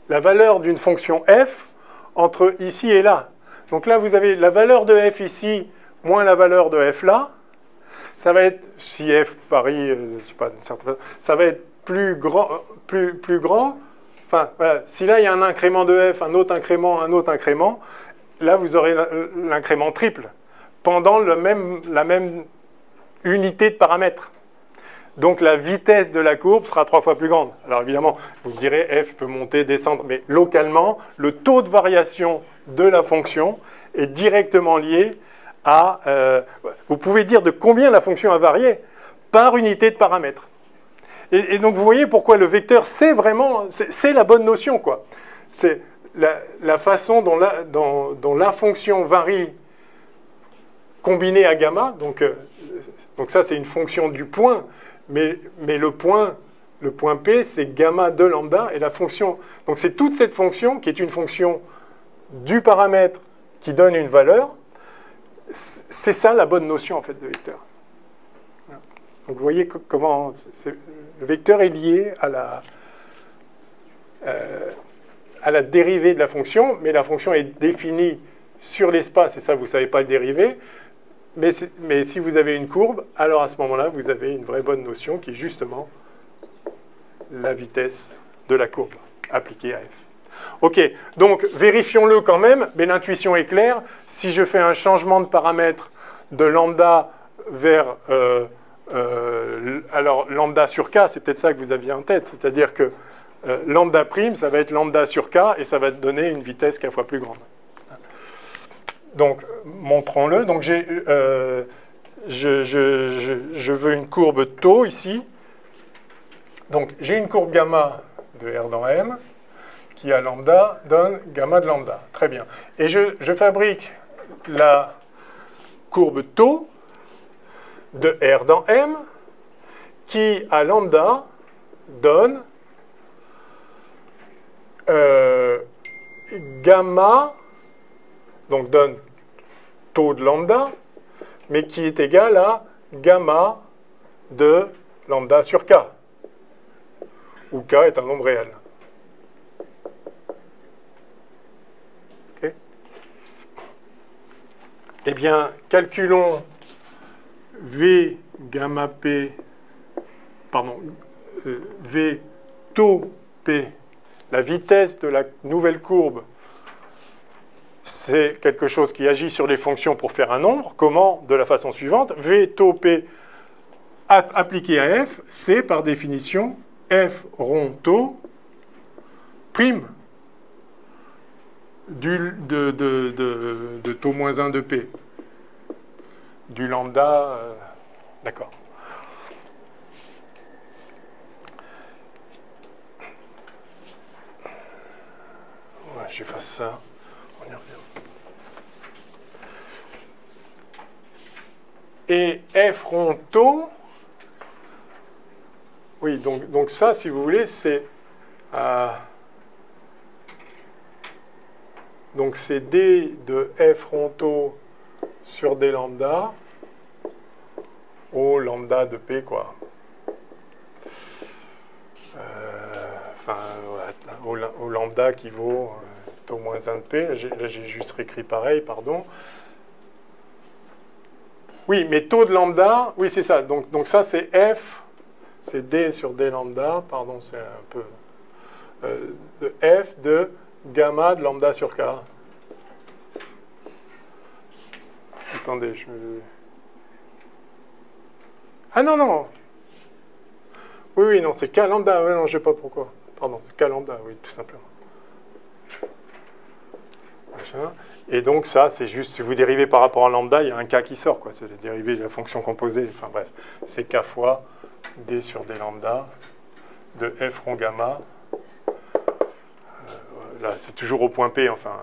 S1: la valeur d'une fonction f entre ici et là. Donc là, vous avez la valeur de f ici moins la valeur de f là. Ça va être, si f varie, je sais pas, ça va être plus grand, enfin, voilà, si là il y a un incrément de f, un autre incrément, là vous aurez l'incrément triple pendant la même unité de paramètres. Donc la vitesse de la courbe sera 3 fois plus grande. Alors évidemment, vous me direz f peut monter, descendre, mais localement, le taux de variation de la fonction est directement lié à... vous pouvez dire de combien la fonction a varié par unité de paramètres. Et donc vous voyez pourquoi le vecteur, c'est vraiment... c'est la bonne notion, quoi. C'est la façon dont la fonction varie combinée à gamma. Donc ça, c'est une fonction du point. Mais le point P, c'est gamma de lambda, et la fonction... Donc c'est toute cette fonction qui est une fonction du paramètre qui donne une valeur. C'est ça la bonne notion, en fait, de vecteur. Donc vous voyez comment... le vecteur est lié à la dérivée de la fonction, mais la fonction est définie sur l'espace, et ça, vous ne savez pas le dériver. Mais si vous avez une courbe, alors à ce moment-là, vous avez une vraie bonne notion qui est justement la vitesse de la courbe appliquée à f. OK, donc vérifions-le quand même, mais l'intuition est claire. Si je fais un changement de paramètre de lambda vers... alors lambda sur k, c'est peut-être ça que vous aviez en tête, c'est-à-dire que lambda prime, ça va être lambda sur k, et ça va te donner une vitesse k fois plus grande. Donc, montrons-le. Donc, je veux une courbe taux ici. Donc, j'ai une courbe gamma de R dans M qui, à lambda, donne gamma de lambda. Très bien. Et je fabrique la courbe taux de R dans M qui, à lambda, donne gamma, donc donne taux de lambda, mais qui est égal à gamma de lambda sur k, où k est un nombre réel. Okay. Eh bien, calculons V gamma P, pardon, V taux P, la vitesse de la nouvelle courbe. C'est quelque chose qui agit sur les fonctions pour faire un nombre. Comment? De la façon suivante. V taux P appliqué à f, c'est par définition f rond taux prime de taux moins 1 de P. Du lambda, d'accord. Ouais, j'efface ça. On y revient. Et f rond taux, oui, donc ça, si vous voulez, c'est donc c'est d de f rond taux sur d lambda au lambda de p, quoi. Enfin, voilà, au lambda qui vaut taux moins 1 de p. Là, j'ai juste réécrit pareil, pardon. Oui, mais taux de lambda, oui, c'est ça. Donc ça, c'est f, c'est d sur d lambda, pardon, c'est un peu... de f de gamma de lambda sur k. Attendez, je... Ah non, non. Oui, non, c'est k lambda. Oui, non, je ne sais pas pourquoi. Pardon, c'est k lambda, oui, tout simplement. Machin. Et donc ça, c'est juste, si vous dérivez par rapport à lambda, il y a un k qui sort, quoi. C'est le dérivé de la fonction composée. Enfin bref, c'est k fois d sur d lambda de f rond gamma. Là, c'est toujours au point P, enfin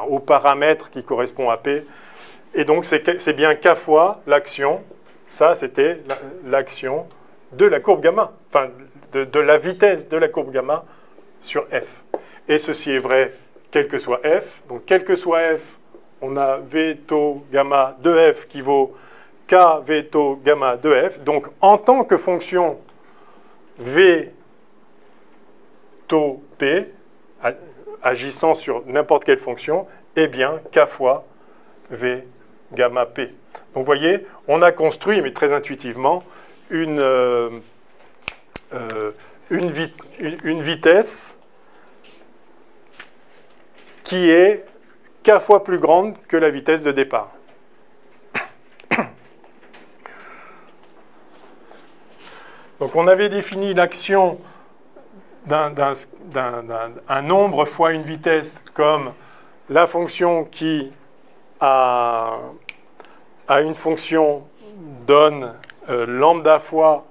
S1: au paramètre qui correspond à P. Et donc, c'est bien k fois l'action. Ça, c'était l'action de la courbe gamma, enfin, de la vitesse de la courbe gamma sur f. Et ceci est vrai quel que soit f. Donc, quel que soit f, on a v taux gamma de f qui vaut k v taux gamma de f. Donc, en tant que fonction v taux p, agissant sur n'importe quelle fonction, eh bien, k fois v gamma p. Donc, vous voyez, on a construit, mais très intuitivement, une vitesse qui est k fois plus grande que la vitesse de départ. Donc on avait défini l'action d'un nombre fois une vitesse comme la fonction qui à une fonction donne lambda fois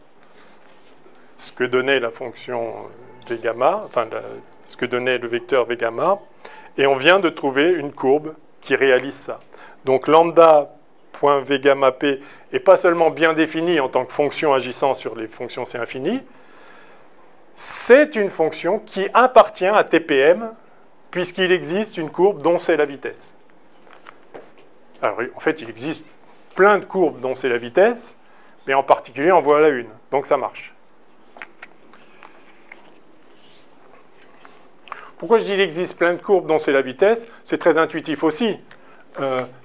S1: ce que donnait la fonction v gamma, enfin ce que donnait le vecteur v gamma, et on vient de trouver une courbe qui réalise ça. Donc lambda.v gamma p est pas seulement bien définie en tant que fonction agissant sur les fonctions C infini, c'est une fonction qui appartient à TPM puisqu'il existe une courbe dont c'est la vitesse. Alors en fait, il existe plein de courbes dont c'est la vitesse, mais en particulier en voilà une, donc ça marche. Pourquoi je dis qu'il existe plein de courbes dont c'est la vitesse? C'est très intuitif aussi.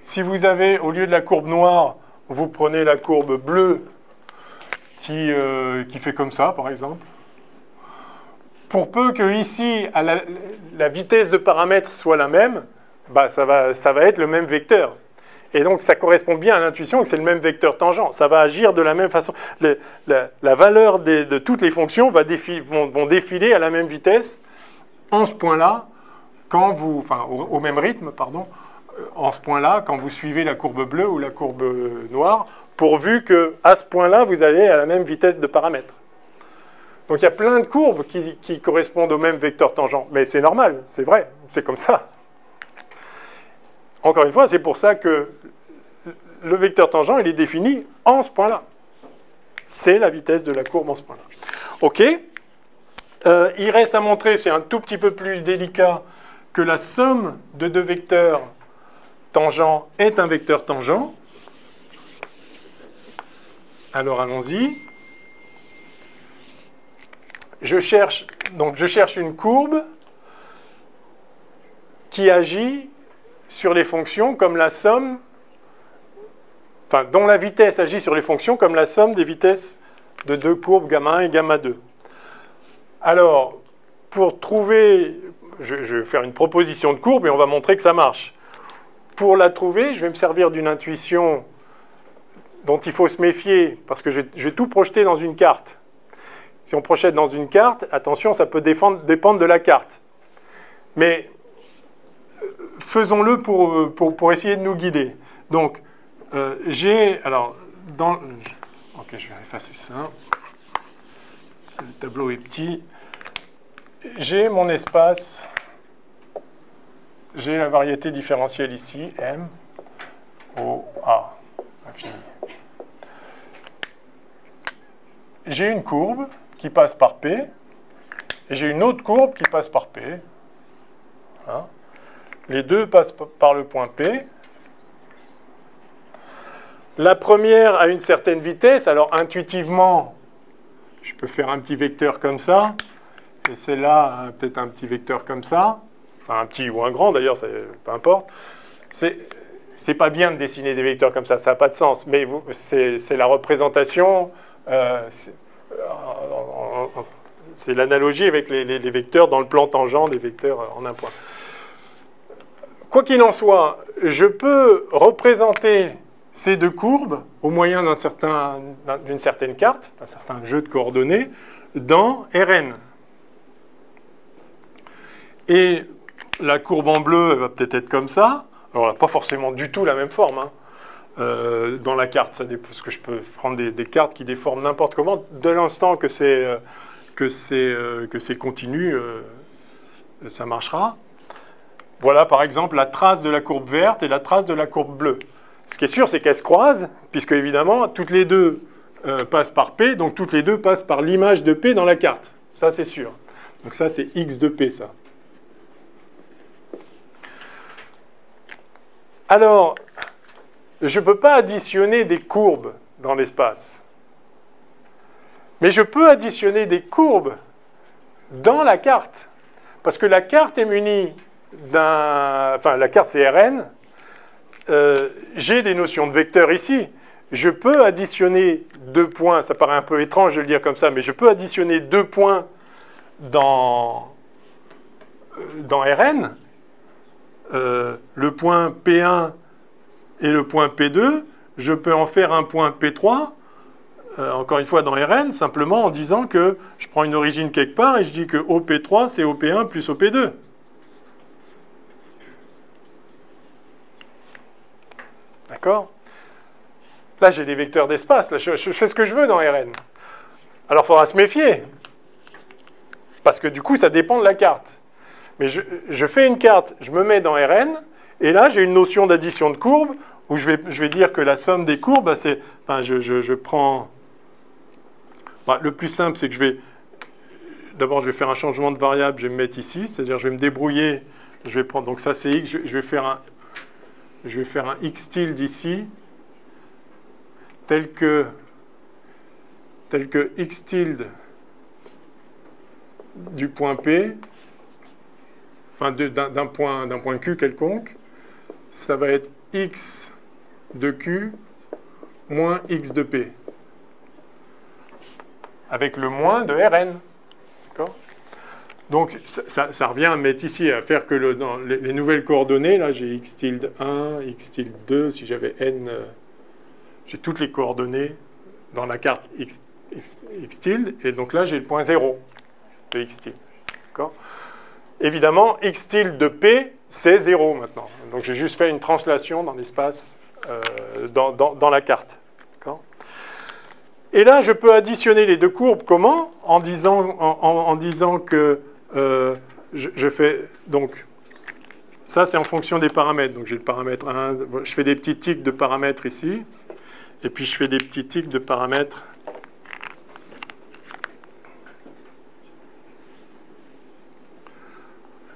S1: Si vous avez, au lieu de la courbe noire, vous prenez la courbe bleue qui fait comme ça, par exemple, pour peu que ici, la vitesse de paramètre soit la même, bah, ça va être le même vecteur. Et donc, ça correspond bien à l'intuition que c'est le même vecteur tangent. Ça va agir de la même façon. La valeur de toutes les fonctions vont défiler à la même vitesse en ce point-là, au même rythme, pardon, en ce point-là, quand vous suivez la courbe bleue ou la courbe noire, pourvu qu'à ce point-là, vous allez à la même vitesse de paramètre. Donc il y a plein de courbes qui correspondent au même vecteur tangent. Mais c'est normal, c'est vrai, c'est comme ça. Encore une fois, c'est pour ça que le vecteur tangent, il est défini en ce point-là. C'est la vitesse de la courbe en ce point-là. OK. Il reste à montrer, c'est un tout petit peu plus délicat, que la somme de deux vecteurs tangents est un vecteur tangent. Alors allons-y. Je cherche une courbe qui agit sur les fonctions comme la somme, enfin, dont la vitesse agit sur les fonctions comme la somme des vitesses de deux courbes gamma 1 et gamma 2. Alors, pour trouver, je vais faire une proposition de courbe et on va montrer que ça marche. Pour la trouver, je vais me servir d'une intuition dont il faut se méfier, parce que je vais tout projeter dans une carte. Si on projette dans une carte, attention, ça peut dépendre de la carte. Mais faisons-le pour essayer de nous guider. Donc, alors, ok, je vais effacer ça. Le tableau est petit. J'ai mon espace, j'ai la variété différentielle ici, M, O, A, infini. J'ai une courbe qui passe par P, et j'ai une autre courbe qui passe par P. Voilà. Les deux passent par le point P. La première a une certaine vitesse, alors intuitivement, je peux faire un petit vecteur comme ça, et celle-là, peut-être un petit vecteur comme ça, enfin un petit ou un grand d'ailleurs, peu importe. C'est pas bien de dessiner des vecteurs comme ça n'a pas de sens, mais c'est la représentation, c'est l'analogie avec les vecteurs dans le plan tangent des vecteurs en un point. Quoi qu'il en soit, je peux représenter ces deux courbes au moyen d'une certaine carte, d'un certain jeu de coordonnées, dans Rn. Et la courbe en bleu, elle va peut-être être comme ça. Alors, elle n'a pas forcément du tout la même forme. Hein. Dans la carte, ça dépend, parce que je peux prendre des cartes qui déforment n'importe comment. De l'instant que c'est continu, ça marchera. Voilà, par exemple, la trace de la courbe verte et la trace de la courbe bleue. Ce qui est sûr, c'est qu'elles se croisent, puisque, évidemment, toutes les deux passent par P, donc toutes les deux passent par l'image de P dans la carte. Ça, c'est sûr. Donc ça, c'est X de P, ça. Alors, je ne peux pas additionner des courbes dans l'espace. Mais je peux additionner des courbes dans la carte. Parce que la carte est munie d'un... Enfin, la carte, c'est Rn. J'ai des notions de vecteurs ici. je peux additionner 2 points, ça paraît un peu étrange de le dire comme ça, mais je peux additionner 2 points dans Rn, le point P1 et le point P2, je peux en faire un point P3, encore une fois dans Rn, simplement en disant que je prends une origine quelque part et je dis que OP3 c'est OP1 plus OP2. D'accord? Là, j'ai des vecteurs d'espace. Là, je fais ce que je veux dans Rn. Alors, il faudra se méfier. Parce que du coup, ça dépend de la carte. Mais je fais une carte, je me mets dans Rn, et là, j'ai une notion d'addition de courbes, où je vais dire que la somme des courbes, c'est... Enfin, je prends... Bah, le plus simple, c'est que je vais... D'abord, je vais faire un changement de variable, je vais me mettre ici, c'est-à-dire je vais me débrouiller, je vais prendre... Donc ça, c'est x, je vais faire un x tilde ici, tel que x tilde du point P, enfin d'un point Q quelconque, ça va être x de Q moins x de P, avec le moins de Rn. D'accord ? Donc ça revient à mettre ici, à faire que dans les nouvelles coordonnées, là j'ai x tilde 1, x tilde 2, si j'avais n, j'ai toutes les coordonnées dans la carte x tilde, et donc là j'ai le point 0 de x tilde. D'accord ? Évidemment, x tilde de P, c'est 0 maintenant. Donc j'ai juste fait une translation dans l'espace, dans la carte. D'accord ? Et là, je peux additionner les deux courbes. Comment ? En disant que je fais... Donc, ça, c'est en fonction des paramètres. Donc j'ai le paramètre 1. Je fais des petits tics de paramètres ici. Et puis je fais des petits tics de paramètres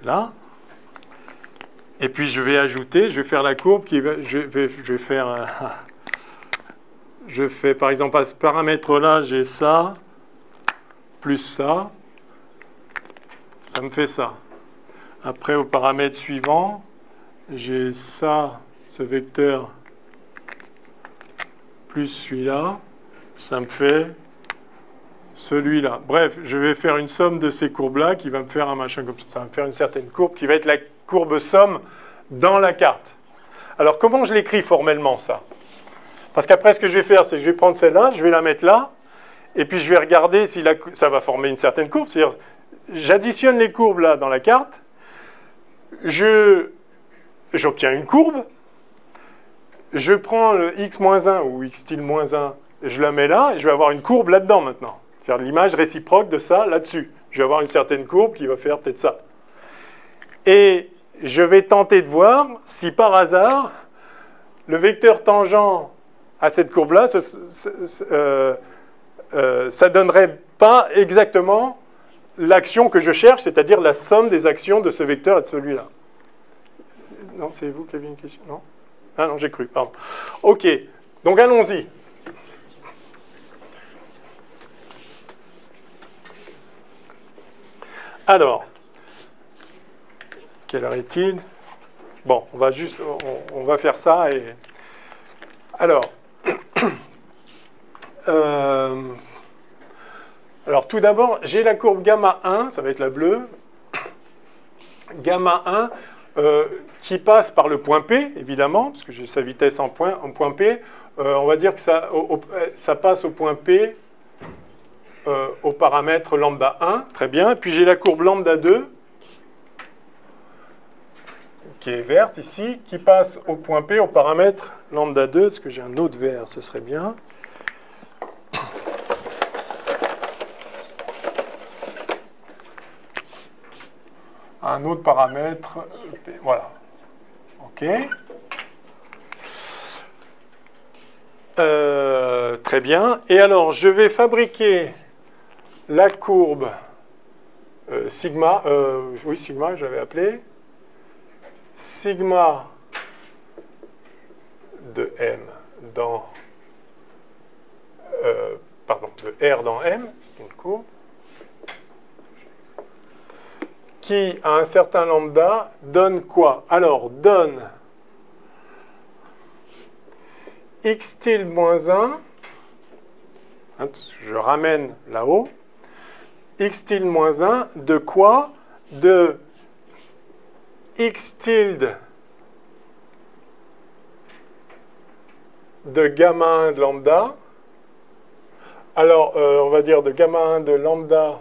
S1: là. Et puis je vais ajouter, je vais faire la courbe qui va, je fais par exemple à ce paramètre là, j'ai ça plus ça, ça me fait ça. Après au paramètre suivant, j'ai ça, ce vecteur plus celui-là, ça me fait celui-là. Bref, je vais faire une somme de ces courbes-là qui va me faire un machin comme ça. Ça va me faire une certaine courbe qui va être la courbe somme dans la carte. Alors, comment je l'écris formellement, ça? Parce qu'après, ce que je vais faire, c'est que je vais prendre celle-là, je vais la mettre là, et puis je vais regarder si ça va former une certaine courbe. C'est-à-dire, j'additionne les courbes là dans la carte, j'obtiens une courbe, je prends le x-1 ou x tilde moins 1, je la mets là, et je vais avoir une courbe là-dedans maintenant. C'est-à-dire l'image réciproque de ça là-dessus. Je vais avoir une certaine courbe qui va faire peut-être ça. Et je vais tenter de voir si par hasard, le vecteur tangent à cette courbe-là, ça ne donnerait pas exactement l'action que je cherche, c'est-à-dire la somme des actions de ce vecteur et de celui-là. Non, c'est vous qui aviez une question? Non? Ah non, j'ai cru, pardon. OK, donc allons-y. Alors, quelle heure est-il? Bon, on va faire ça et... Alors, tout d'abord, j'ai la courbe gamma 1, ça va être la bleue, gamma 1, qui passe par le point P, évidemment, parce que j'ai sa vitesse en point P. On va dire que ça passe au point P au paramètre lambda 1, très bien. Puis j'ai la courbe lambda 2, qui est verte ici, qui passe au point P au paramètre lambda 2. Est-ce que j'ai un autre vert? Ce serait bien. Un autre paramètre, voilà. OK. Très bien. Et alors, je vais fabriquer la courbe sigma, oui, sigma, j'avais appelé, sigma de M dans, de R dans M, c'est une courbe, qui, à un certain lambda, donne quoi? Alors, donne x tilde moins 1, hein, je ramène là-haut, x tilde moins 1 de quoi? De x tilde de gamma 1 de lambda. Alors, on va dire de gamma 1 de lambda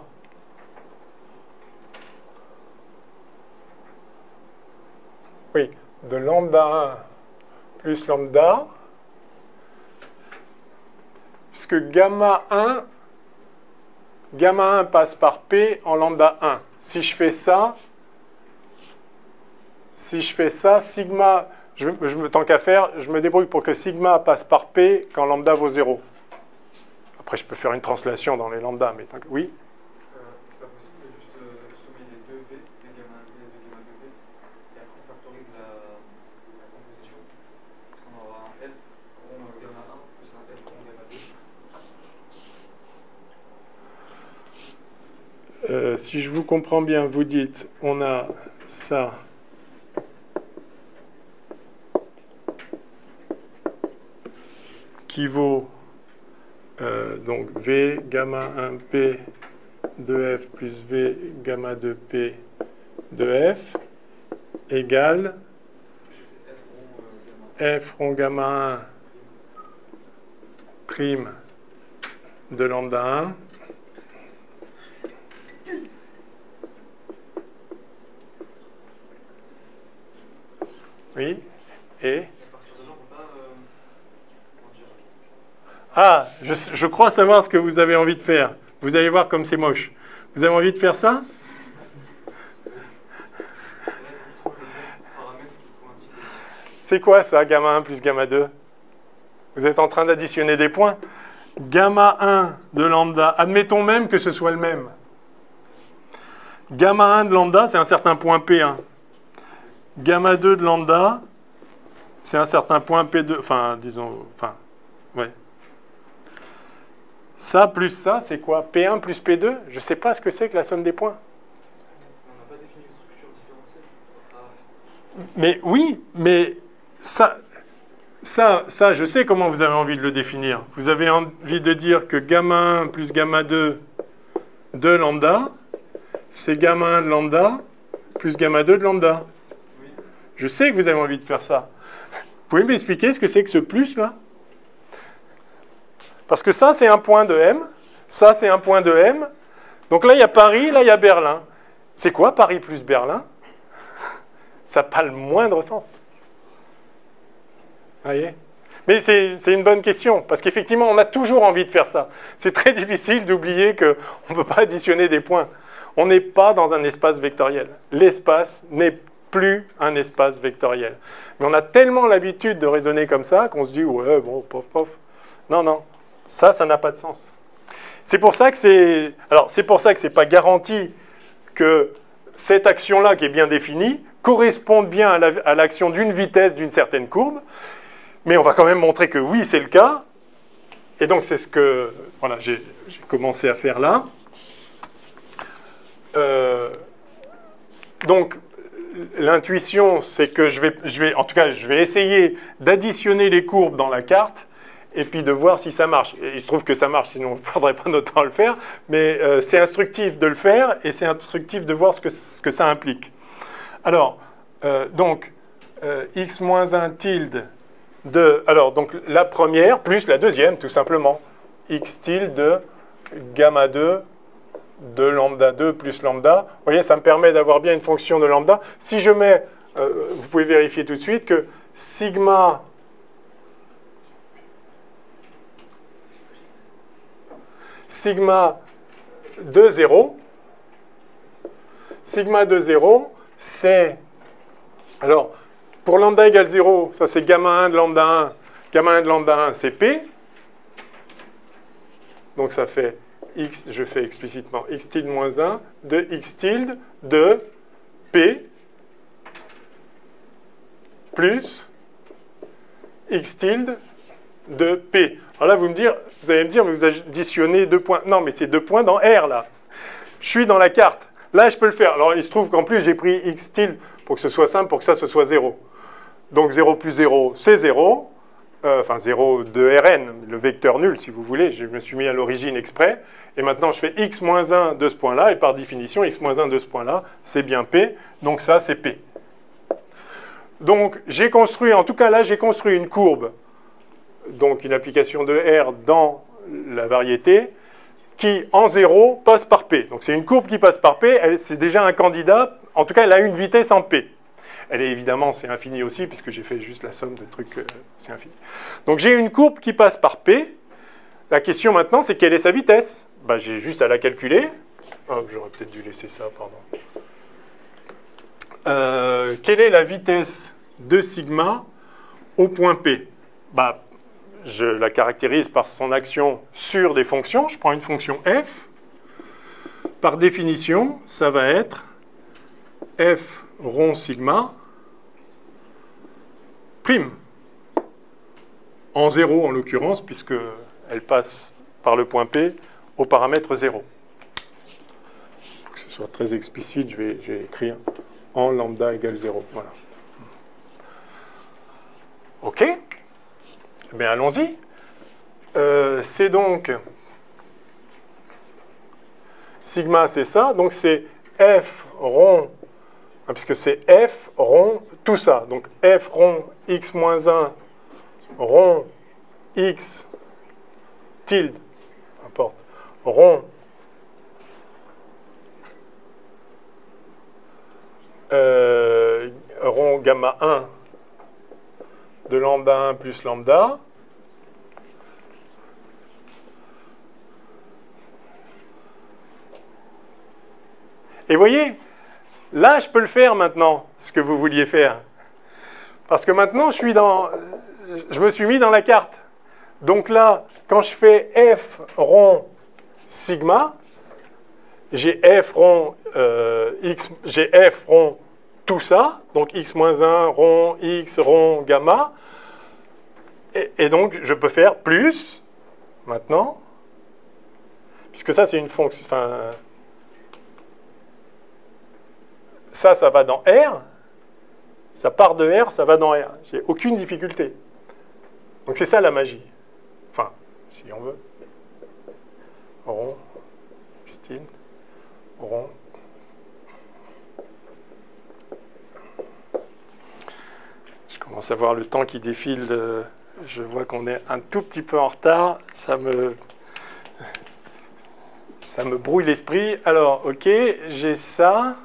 S1: oui, de lambda 1 plus lambda, puisque gamma 1 passe par P en lambda 1. Si je fais ça, sigma, tant qu'à faire, je me débrouille pour que sigma passe par P quand lambda vaut 0. Après, je peux faire une translation dans les lambdas, mais oui.
S3: C'est pas possible de juste sommer les deux V, les gamma 1V et les gamma 2V, et après on factorise la composition. Parce qu'on aura un F rond gamma 1 plus un F rond gamma 2.
S1: Si je vous comprends bien, vous dites, on a ça qui vaut donc V gamma 1P de F plus V gamma 2P de F égale F rond gamma 1 prime de lambda 1 oui, et ah, je crois savoir ce que vous avez envie de faire. Vous allez voir comme c'est moche. Vous avez envie de faire ça? C'est quoi ça, gamma 1 plus gamma 2? Vous êtes en train d'additionner des points. Gamma 1 de lambda, admettons même que ce soit le même. Gamma 1 de lambda, c'est un certain point P1. Gamma 2 de lambda, c'est un certain point P2. Enfin, disons, ouais. Ça plus ça, c'est quoi? P1 plus P2? Je ne sais pas ce que c'est que la somme des points.
S3: On n'a pas défini une structure différentielle.
S1: Mais oui, mais ça, je sais comment vous avez envie de le définir. Vous avez envie de dire que gamma 1 plus gamma 2 de lambda, c'est gamma 1 de lambda plus gamma 2 de lambda.
S3: Oui.
S1: Je sais que vous avez envie de faire ça. Vous pouvez m'expliquer ce que c'est que ce plus là? Parce que ça, c'est un point de M. Ça, c'est un point de M. Donc là, il y a Paris, là, il y a Berlin. C'est quoi Paris plus Berlin? Ça n'a pas le moindre sens. Vous voyez? Mais c'est une bonne question, parce qu'effectivement, on a toujours envie de faire ça. C'est très difficile d'oublier qu'on ne peut pas additionner des points. On n'est pas dans un espace vectoriel. L'espace n'est plus un espace vectoriel. Mais on a tellement l'habitude de raisonner comme ça qu'on se dit, ouais, bon, pof, pof. Non, non. Ça n'a pas de sens. C'est pour ça que c'est... Alors, c'est pour ça que c'est pas garanti que cette action-là, qui est bien définie, corresponde bien à l'action d'une vitesse d'une certaine courbe. Mais on va quand même montrer que oui, c'est le cas. Et donc, c'est ce que voilà, j'ai commencé à faire là. Donc, l'intuition, c'est que je vais essayer d'additionner les courbes dans la carte et puis de voir si ça marche. Et il se trouve que ça marche, sinon je ne perdrai pas notre temps à le faire, mais c'est instructif de le faire, et c'est instructif de voir ce que ça implique. Alors, donc, x-1 tilde de... Alors, donc, la première plus la deuxième, tout simplement. X tilde de gamma 2 de lambda 2 plus lambda. Vous voyez, ça me permet d'avoir bien une fonction de lambda. Si je mets, vous pouvez vérifier tout de suite que sigma... Sigma de 0, c'est... Alors, pour lambda égale 0, ça c'est gamma 1 de lambda 1. Gamma 1 de lambda 1, c'est P. Donc ça fait x, je fais explicitement x tilde moins 1 de x tilde de P plus x tilde de P. Alors là, vous allez me dire, mais vous additionnez 2 points. Non, mais c'est 2 points dans R, là. Je suis dans la carte. Là, je peux le faire. Alors, il se trouve qu'en plus, j'ai pris x tilde pour que ce soit simple, pour que ça, ce soit 0. Donc, 0 plus 0, c'est 0. enfin 0 de Rn, le vecteur nul si vous voulez, je me suis mis à l'origine exprès, et maintenant je fais x moins 1 de ce point-là, et par définition, x moins 1 de ce point-là, c'est bien P, donc ça c'est P. Donc j'ai construit, en tout cas là j'ai construit une courbe, donc une application de R dans la variété, qui en 0 passe par P. Donc c'est une courbe qui passe par P, c'est déjà un candidat, en tout cas elle a une vitesse en P. Elle est évidemment, c'est infini aussi, puisque j'ai fait juste la somme de trucs, c'est infini. Donc j'ai une courbe qui passe par P. La question maintenant, c'est quelle est sa vitesse? Ben, j'ai juste à la calculer. Oh, j'aurais peut-être dû laisser ça, pardon. Quelle est la vitesse de sigma au point P? Ben, je la caractérise par son action sur des fonctions. Je prends une fonction f. Par définition, ça va être f rond sigma prime. En 0 en l'occurrence, puisqu'elle passe par le point P au paramètre 0. Pour que ce soit très explicite, je vais écrire en lambda égale 0. Voilà. OK. Eh bien, allons-y. C'est donc sigma, c'est ça. Donc c'est f rond, puisque c'est f rond tout ça. Donc f rond x moins 1 rond x tilde, importe, rond rond gamma 1 de lambda 1 plus lambda. Et vous voyez, là, je peux le faire maintenant, ce que vous vouliez faire. Parce que maintenant, je me suis mis dans la carte. Donc là, quand je fais f rond sigma, j'ai f rond j'ai f rond tout ça, donc x moins 1 rond x rond gamma, et donc je peux faire plus maintenant, puisque ça c'est une fonction, enfin ça va dans R, ça part de R, ça va dans R, j'ai aucune difficulté. Donc c'est ça la magie, enfin si on veut, rond style rond. Je commence à voir le temps qui défile. Je vois qu'on est un tout petit peu en retard. Ça me brouille l'esprit. Alors, ok, j'ai ça.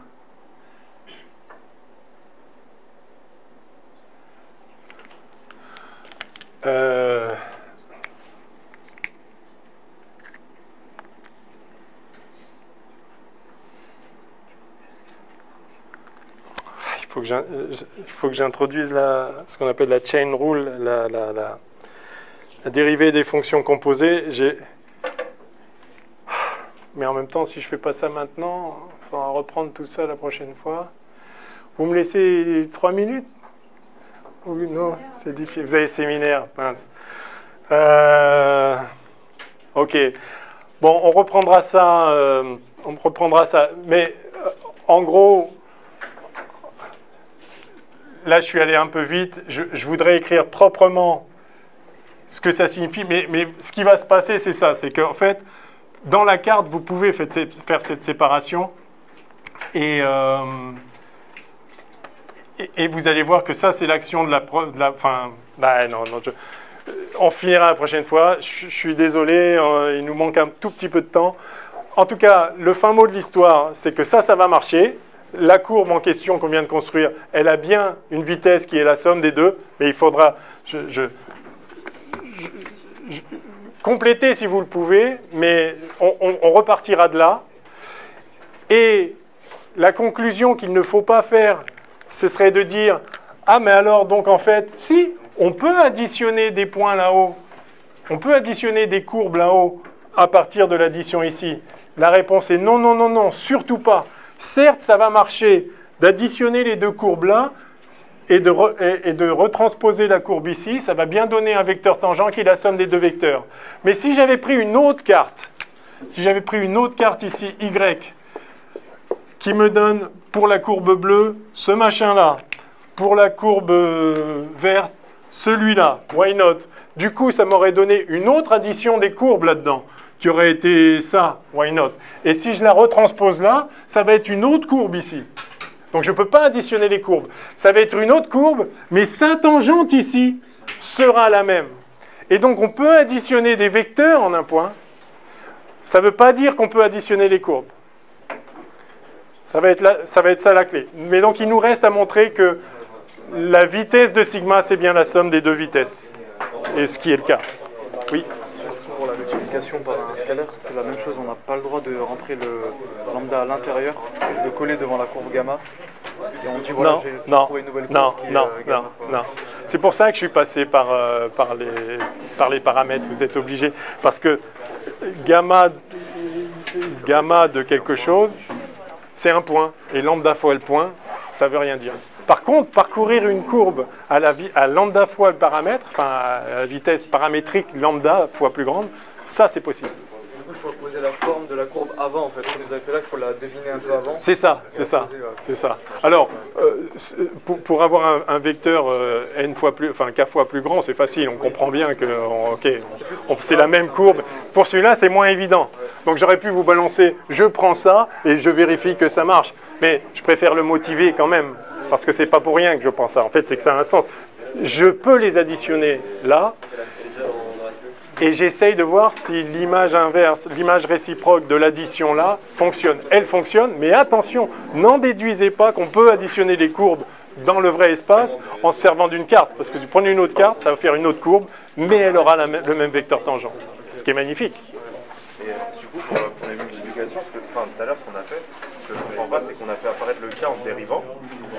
S1: Il faut que j'introduise ce qu'on appelle la chain rule, la dérivée des fonctions composées. Mais en même temps, si je ne fais pas ça maintenant, il faudra reprendre tout ça la prochaine fois. Vous me laissez 3 minutes? Oui, non, c'est difficile. Vous avez le séminaire, mince. Ok. Bon, on reprendra ça. Mais en gros... Là, je suis allé un peu vite. Je voudrais écrire proprement ce que ça signifie. Mais ce qui va se passer, c'est ça. C'est qu'en fait, dans la carte, vous pouvez faire cette séparation. Et vous allez voir que ça, c'est l'action de la preuve. On finira la prochaine fois. Je suis désolé. Il nous manque un tout petit peu de temps. En tout cas, le fin mot de l'histoire, c'est que ça va marcher. La courbe en question qu'on vient de construire, elle a bien une vitesse qui est la somme des deux, mais il faudra compléter si vous le pouvez, mais on repartira de là. Et la conclusion qu'il ne faut pas faire, ce serait de dire « Ah, mais alors, donc en fait, si, on peut additionner des points là-haut, on peut additionner des courbes là-haut à partir de l'addition ici. » La réponse est non, non, non, non, surtout pas. Certes, ça va marcher d'additionner les deux courbes là et de retransposer la courbe ici. Ça va bien donner un vecteur tangent qui est la somme des deux vecteurs. Mais si j'avais pris une autre carte, ici, Y, qui me donne pour la courbe bleue ce machin-là, pour la courbe verte, celui-là, why not? Du coup, ça m'aurait donné une autre addition des courbes là-dedans, qui aurait été ça, why not? Et si je la retranspose là, ça va être une autre courbe ici. Donc je ne peux pas additionner les courbes. Ça va être une autre courbe, mais sa tangente ici sera la même. Et donc on peut additionner des vecteurs en un point. Ça ne veut pas dire qu'on peut additionner les courbes. Ça va être ça la clé. Mais donc il nous reste à montrer que la vitesse de sigma, c'est bien la somme des deux vitesses. Et ce qui est le cas. Oui.
S3: Pour la multiplication par un scalaire, c'est la même chose. On n'a pas le droit de rentrer le lambda à l'intérieur et de le coller devant la courbe gamma. Et on dit voilà, j'ai trouvé une nouvelle courbe qui est gamma.
S1: Non. C'est pour ça que je suis passé par les paramètres. Vous êtes obligé. Parce que gamma de quelque chose, c'est un point. Et lambda fois le point, ça ne veut rien dire. Par contre, parcourir une courbe à lambda fois le paramètre, enfin à la vitesse paramétrique lambda fois plus grande, ça c'est possible.
S3: Du coup, il faut poser la forme de la courbe avant, en fait. Ce que vous avez fait là, il faut la deviner un peu avant.
S1: C'est ça. Alors, pour avoir un vecteur k fois plus grand, c'est facile. On comprend bien que c'est la même courbe. Pour celui-là, c'est moins évident. Donc j'aurais pu vous balancer, je prends ça et je vérifie que ça marche. Mais je préfère le motiver quand même. Parce que c'est pas pour rien que je pense ça. En fait, c'est que ça a un sens. Je peux les additionner là, et j'essaye de voir si l'image inverse, l'image réciproque de l'addition là, fonctionne. Elle fonctionne, mais attention, n'en déduisez pas qu'on peut additionner les courbes dans le vrai espace en se servant d'une carte. Parce que si vous prenez une autre carte, ça va faire une autre courbe, mais elle aura le même vecteur tangent. Ce qui est magnifique.
S4: Et du coup, pour les multiplications, tout à l'heure, ce qu'on a fait, ce que je ne comprends pas, c'est qu'on a fait apparaître le k en dérivant.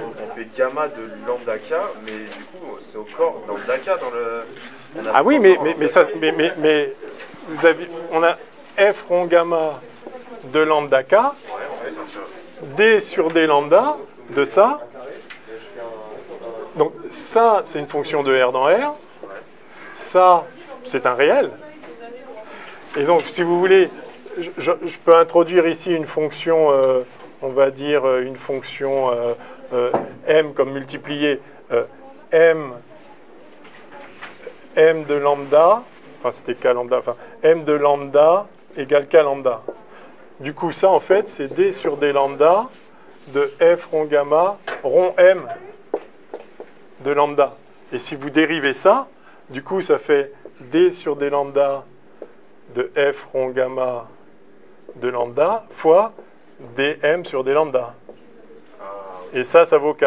S4: On fait gamma de lambda k, mais du coup, c'est au corps lambda k dans le...
S1: Ah oui, mais vous avez, on a f rond gamma de lambda k, d sur d lambda de ça. Donc ça, c'est une fonction de R dans R. Ça, c'est un réel. Et donc, si vous voulez, je peux introduire ici une fonction, on va dire une fonction m comme multiplier m de lambda, enfin c'était k lambda, enfin m de lambda égale k lambda. Du coup, ça, en fait, c'est d sur d lambda de f rond gamma rond m de lambda. Et si vous dérivez ça, du coup, ça fait d sur d lambda de f rond gamma de lambda fois dm sur d lambda. Et ça vaut k.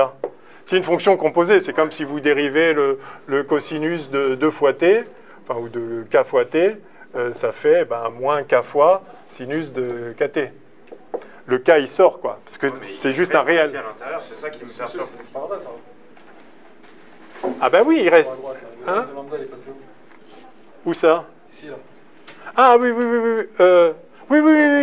S1: C'est une fonction composée. C'est comme si vous dérivez le cosinus de 2 fois t, enfin, ou de k fois t, ça fait moins k fois sinus de kt. Le k, il sort, quoi. Parce que c'est juste un réel.
S4: C'est ça qui me fait peur.
S3: C'est pas vrai, ça.
S1: Ah ben oui, il reste. Hein?
S3: Le lambda, il est passé où?
S1: Où ça?
S3: Ici, là.
S1: Ah oui,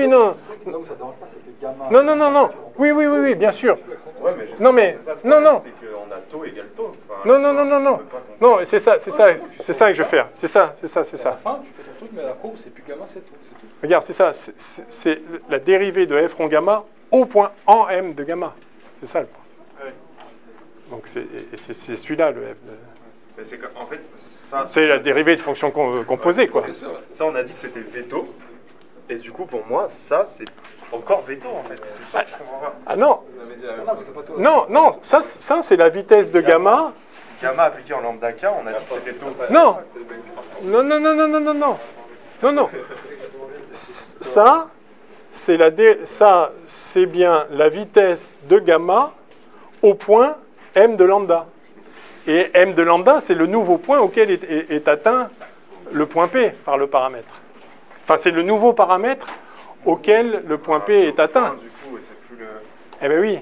S1: non.
S3: Là où ça dérange pas, c'est que gamma...
S1: Non. Oui, bien sûr.
S4: Ouais, mais
S1: Non, mais, non.
S4: C'est qu'on a taux égale taux. Enfin,
S1: Non. Non, c'est ça que je vais faire. C'est ça.
S3: À la fin, tu fais ton truc, mais la courbe, c'est plus gamma, c'est tout.
S1: Regarde, c'est ça. C'est la dérivée de f rond gamma au point en m de gamma. C'est ça le point.
S4: Ouais.
S1: Donc c'est celui-là le f.
S4: Mais c'est en fait, ça...
S1: C'est la dérivée de fonction composée, quoi.
S4: Ça, on a dit que c'était veto. Et du coup, pour moi, ça, c'est encore veto, en fait. C'est ça que je comprends pas.
S1: Ah non. Non, ça c'est la vitesse de gamma.
S4: Gamma appliqué en lambda k, on a dit que c'était taux.
S1: Non. Ça, c'est bien la vitesse de gamma au point m de lambda. Et m de lambda, c'est le nouveau point auquel est atteint le point P par le paramètre. Enfin, c'est le nouveau paramètre auquel le point P est atteint.
S4: Du coup, c'est plus le...
S1: Eh bien oui,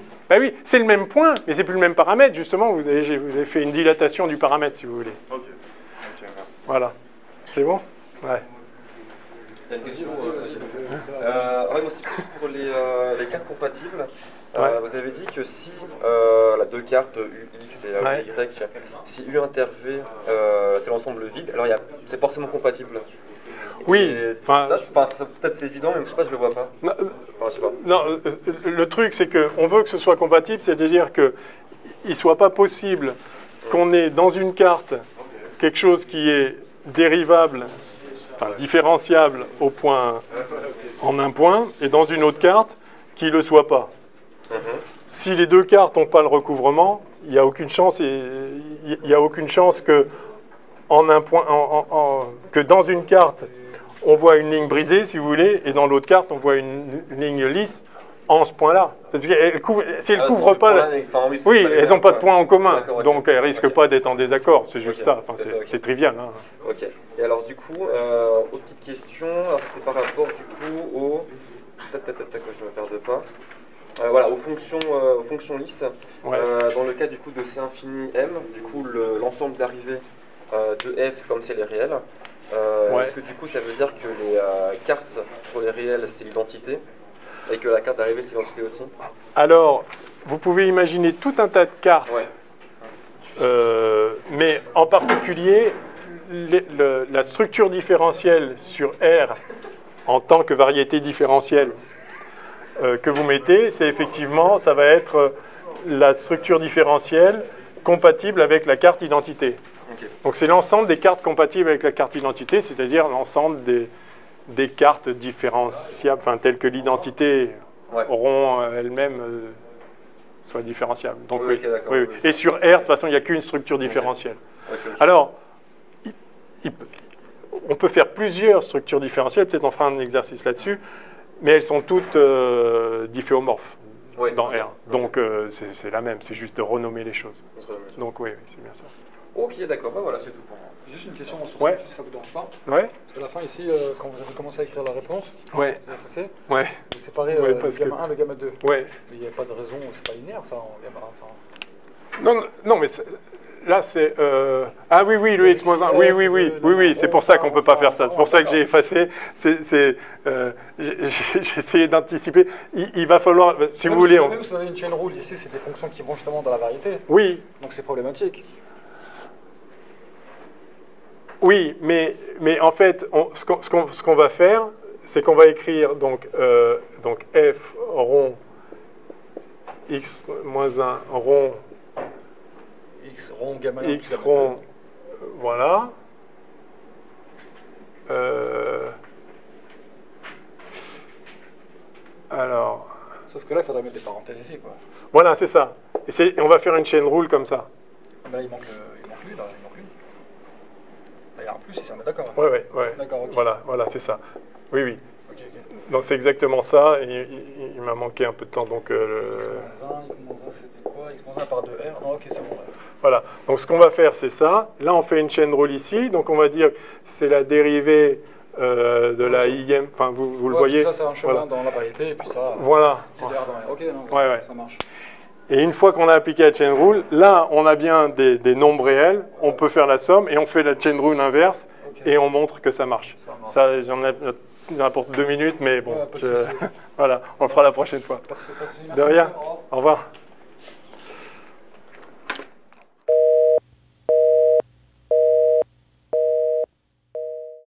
S1: c'est le même point, mais c'est plus le même paramètre. Justement, vous avez fait une dilatation du paramètre, si vous voulez.
S4: Ok, merci.
S1: Voilà. C'est bon? Ouais.
S5: Il y a une question. Moi, c'est plus pour les cartes compatibles. Vous avez dit que si la deux cartes UX et Y, si U inter V, c'est l'ensemble vide, alors c'est forcément compatible.
S1: Oui.
S5: Peut-être c'est évident, mais je sais pas, je le vois pas.
S1: Non, le truc, c'est qu'on veut que ce soit compatible, c'est-à-dire qu'il ne soit pas possible qu'on ait dans une carte quelque chose qui est dérivable, enfin différenciable au point, en un point, et dans une autre carte qui ne le soit pas. Si les deux cartes n'ont pas le recouvrement, il n'y a aucune chance, que, en un point, que dans une carte, on voit une ligne brisée, si vous voulez, et dans l'autre carte, on voit une ligne lisse en ce point-là. Parce qu'elles si elles ne couvrent pas... Oui, elles n'ont pas de point en commun, donc elles ne risquent pas d'être en désaccord. C'est juste ça. Enfin, c'est trivial. Hein.
S5: Ok. Et alors, du coup, autre petite question. C'était par rapport, du coup, au... que je ne me perde pas. Voilà, aux fonctions lisses.
S1: Ouais.
S5: Dans le cas, du coup, de C infini M, du coup, l'ensemble d'arrivées de F, comme c'est les réels, est-ce que, du coup, ça veut dire que les cartes sur les réels, c'est l'identité et que la carte d'arrivée, c'est l'identité aussi?
S1: Alors, vous pouvez imaginer tout un tas de cartes, mais en particulier, la structure différentielle sur R en tant que variété différentielle que vous mettez, c'est effectivement, ça va être la structure différentielle compatible avec la carte identité. Okay. Donc c'est l'ensemble des cartes compatibles avec la carte identité, c'est-à-dire l'ensemble des cartes différenciables, enfin, telles que l'identité auront elles-mêmes soit différenciables. Donc, oui. Et sur R, de toute façon, il n'y a qu'une structure différentielle. Alors, on peut faire plusieurs structures différentielles, peut-être on fera un exercice là-dessus, mais elles sont toutes difféomorphes dans R. Donc c'est la même, c'est juste de renommer les choses. Donc oui, c'est bien ça.
S5: Ok, d'accord, bah voilà, c'est tout pour moi.
S6: Juste une question sur si ça vous dérange pas.
S1: Ouais.
S6: Parce qu'à la fin, ici, quand vous avez commencé à écrire la réponse, vous
S1: avez
S6: effacé,
S1: vous
S6: séparez le gamma 1 et le gamma 2.
S1: Ouais.
S6: Mais il n'y a pas de raison, c'est pas linéaire ça en gamma 1.
S1: Non, mais là c'est... Ah oui, le x-1. Oui, c'est pour ça qu'on ne peut pas faire ça. C'est pour ça que j'ai effacé. J'ai essayé d'anticiper. Il va falloir... Si vous voulez...
S6: Même si on a une chain rule ici, c'est des fonctions qui vont justement dans la variété.
S1: Oui.
S6: Donc c'est problématique.
S1: Oui, mais en fait, ce qu'on va faire, c'est qu'on va écrire donc f rond x-1 rond
S6: x rond gamma 1
S1: x rond, voilà. Alors.
S6: Sauf que là, il faudrait mettre des parenthèses ici, quoi.
S1: Voilà, c'est ça. Et on va faire une chain rule comme ça.
S6: Là, il manque lui, là, il manque lui. Là, il y a un plus, c'est ça, mais d'accord.
S1: Oui.
S6: D'accord, ok.
S1: Voilà, c'est ça. Oui.
S6: Ok.
S1: Donc c'est exactement ça. Et il m'a manqué un peu de temps, donc.
S6: X-1, c'était quoi? X-1 par 2R. Non, ok, c'est bon.
S1: Voilà. Donc ce qu'on va faire, c'est ça. Là, on fait une chain rule ici. Donc on va dire que c'est la dérivée de la IM. Enfin, vous le voyez.
S6: Ça, c'est un chemin dans la variété, et puis ça.
S1: Voilà.
S6: C'est de R dans R. Ok, non, ça marche.
S1: Et une fois qu'on a appliqué la chain rule, là, on a bien des nombres réels. On peut faire la somme et on fait la chain rule inverse et on montre que ça marche. Ça, j'en ai pour 2 minutes, mais bon. Voilà, on le fera la prochaine fois.
S6: Merci.
S1: De rien. Au revoir.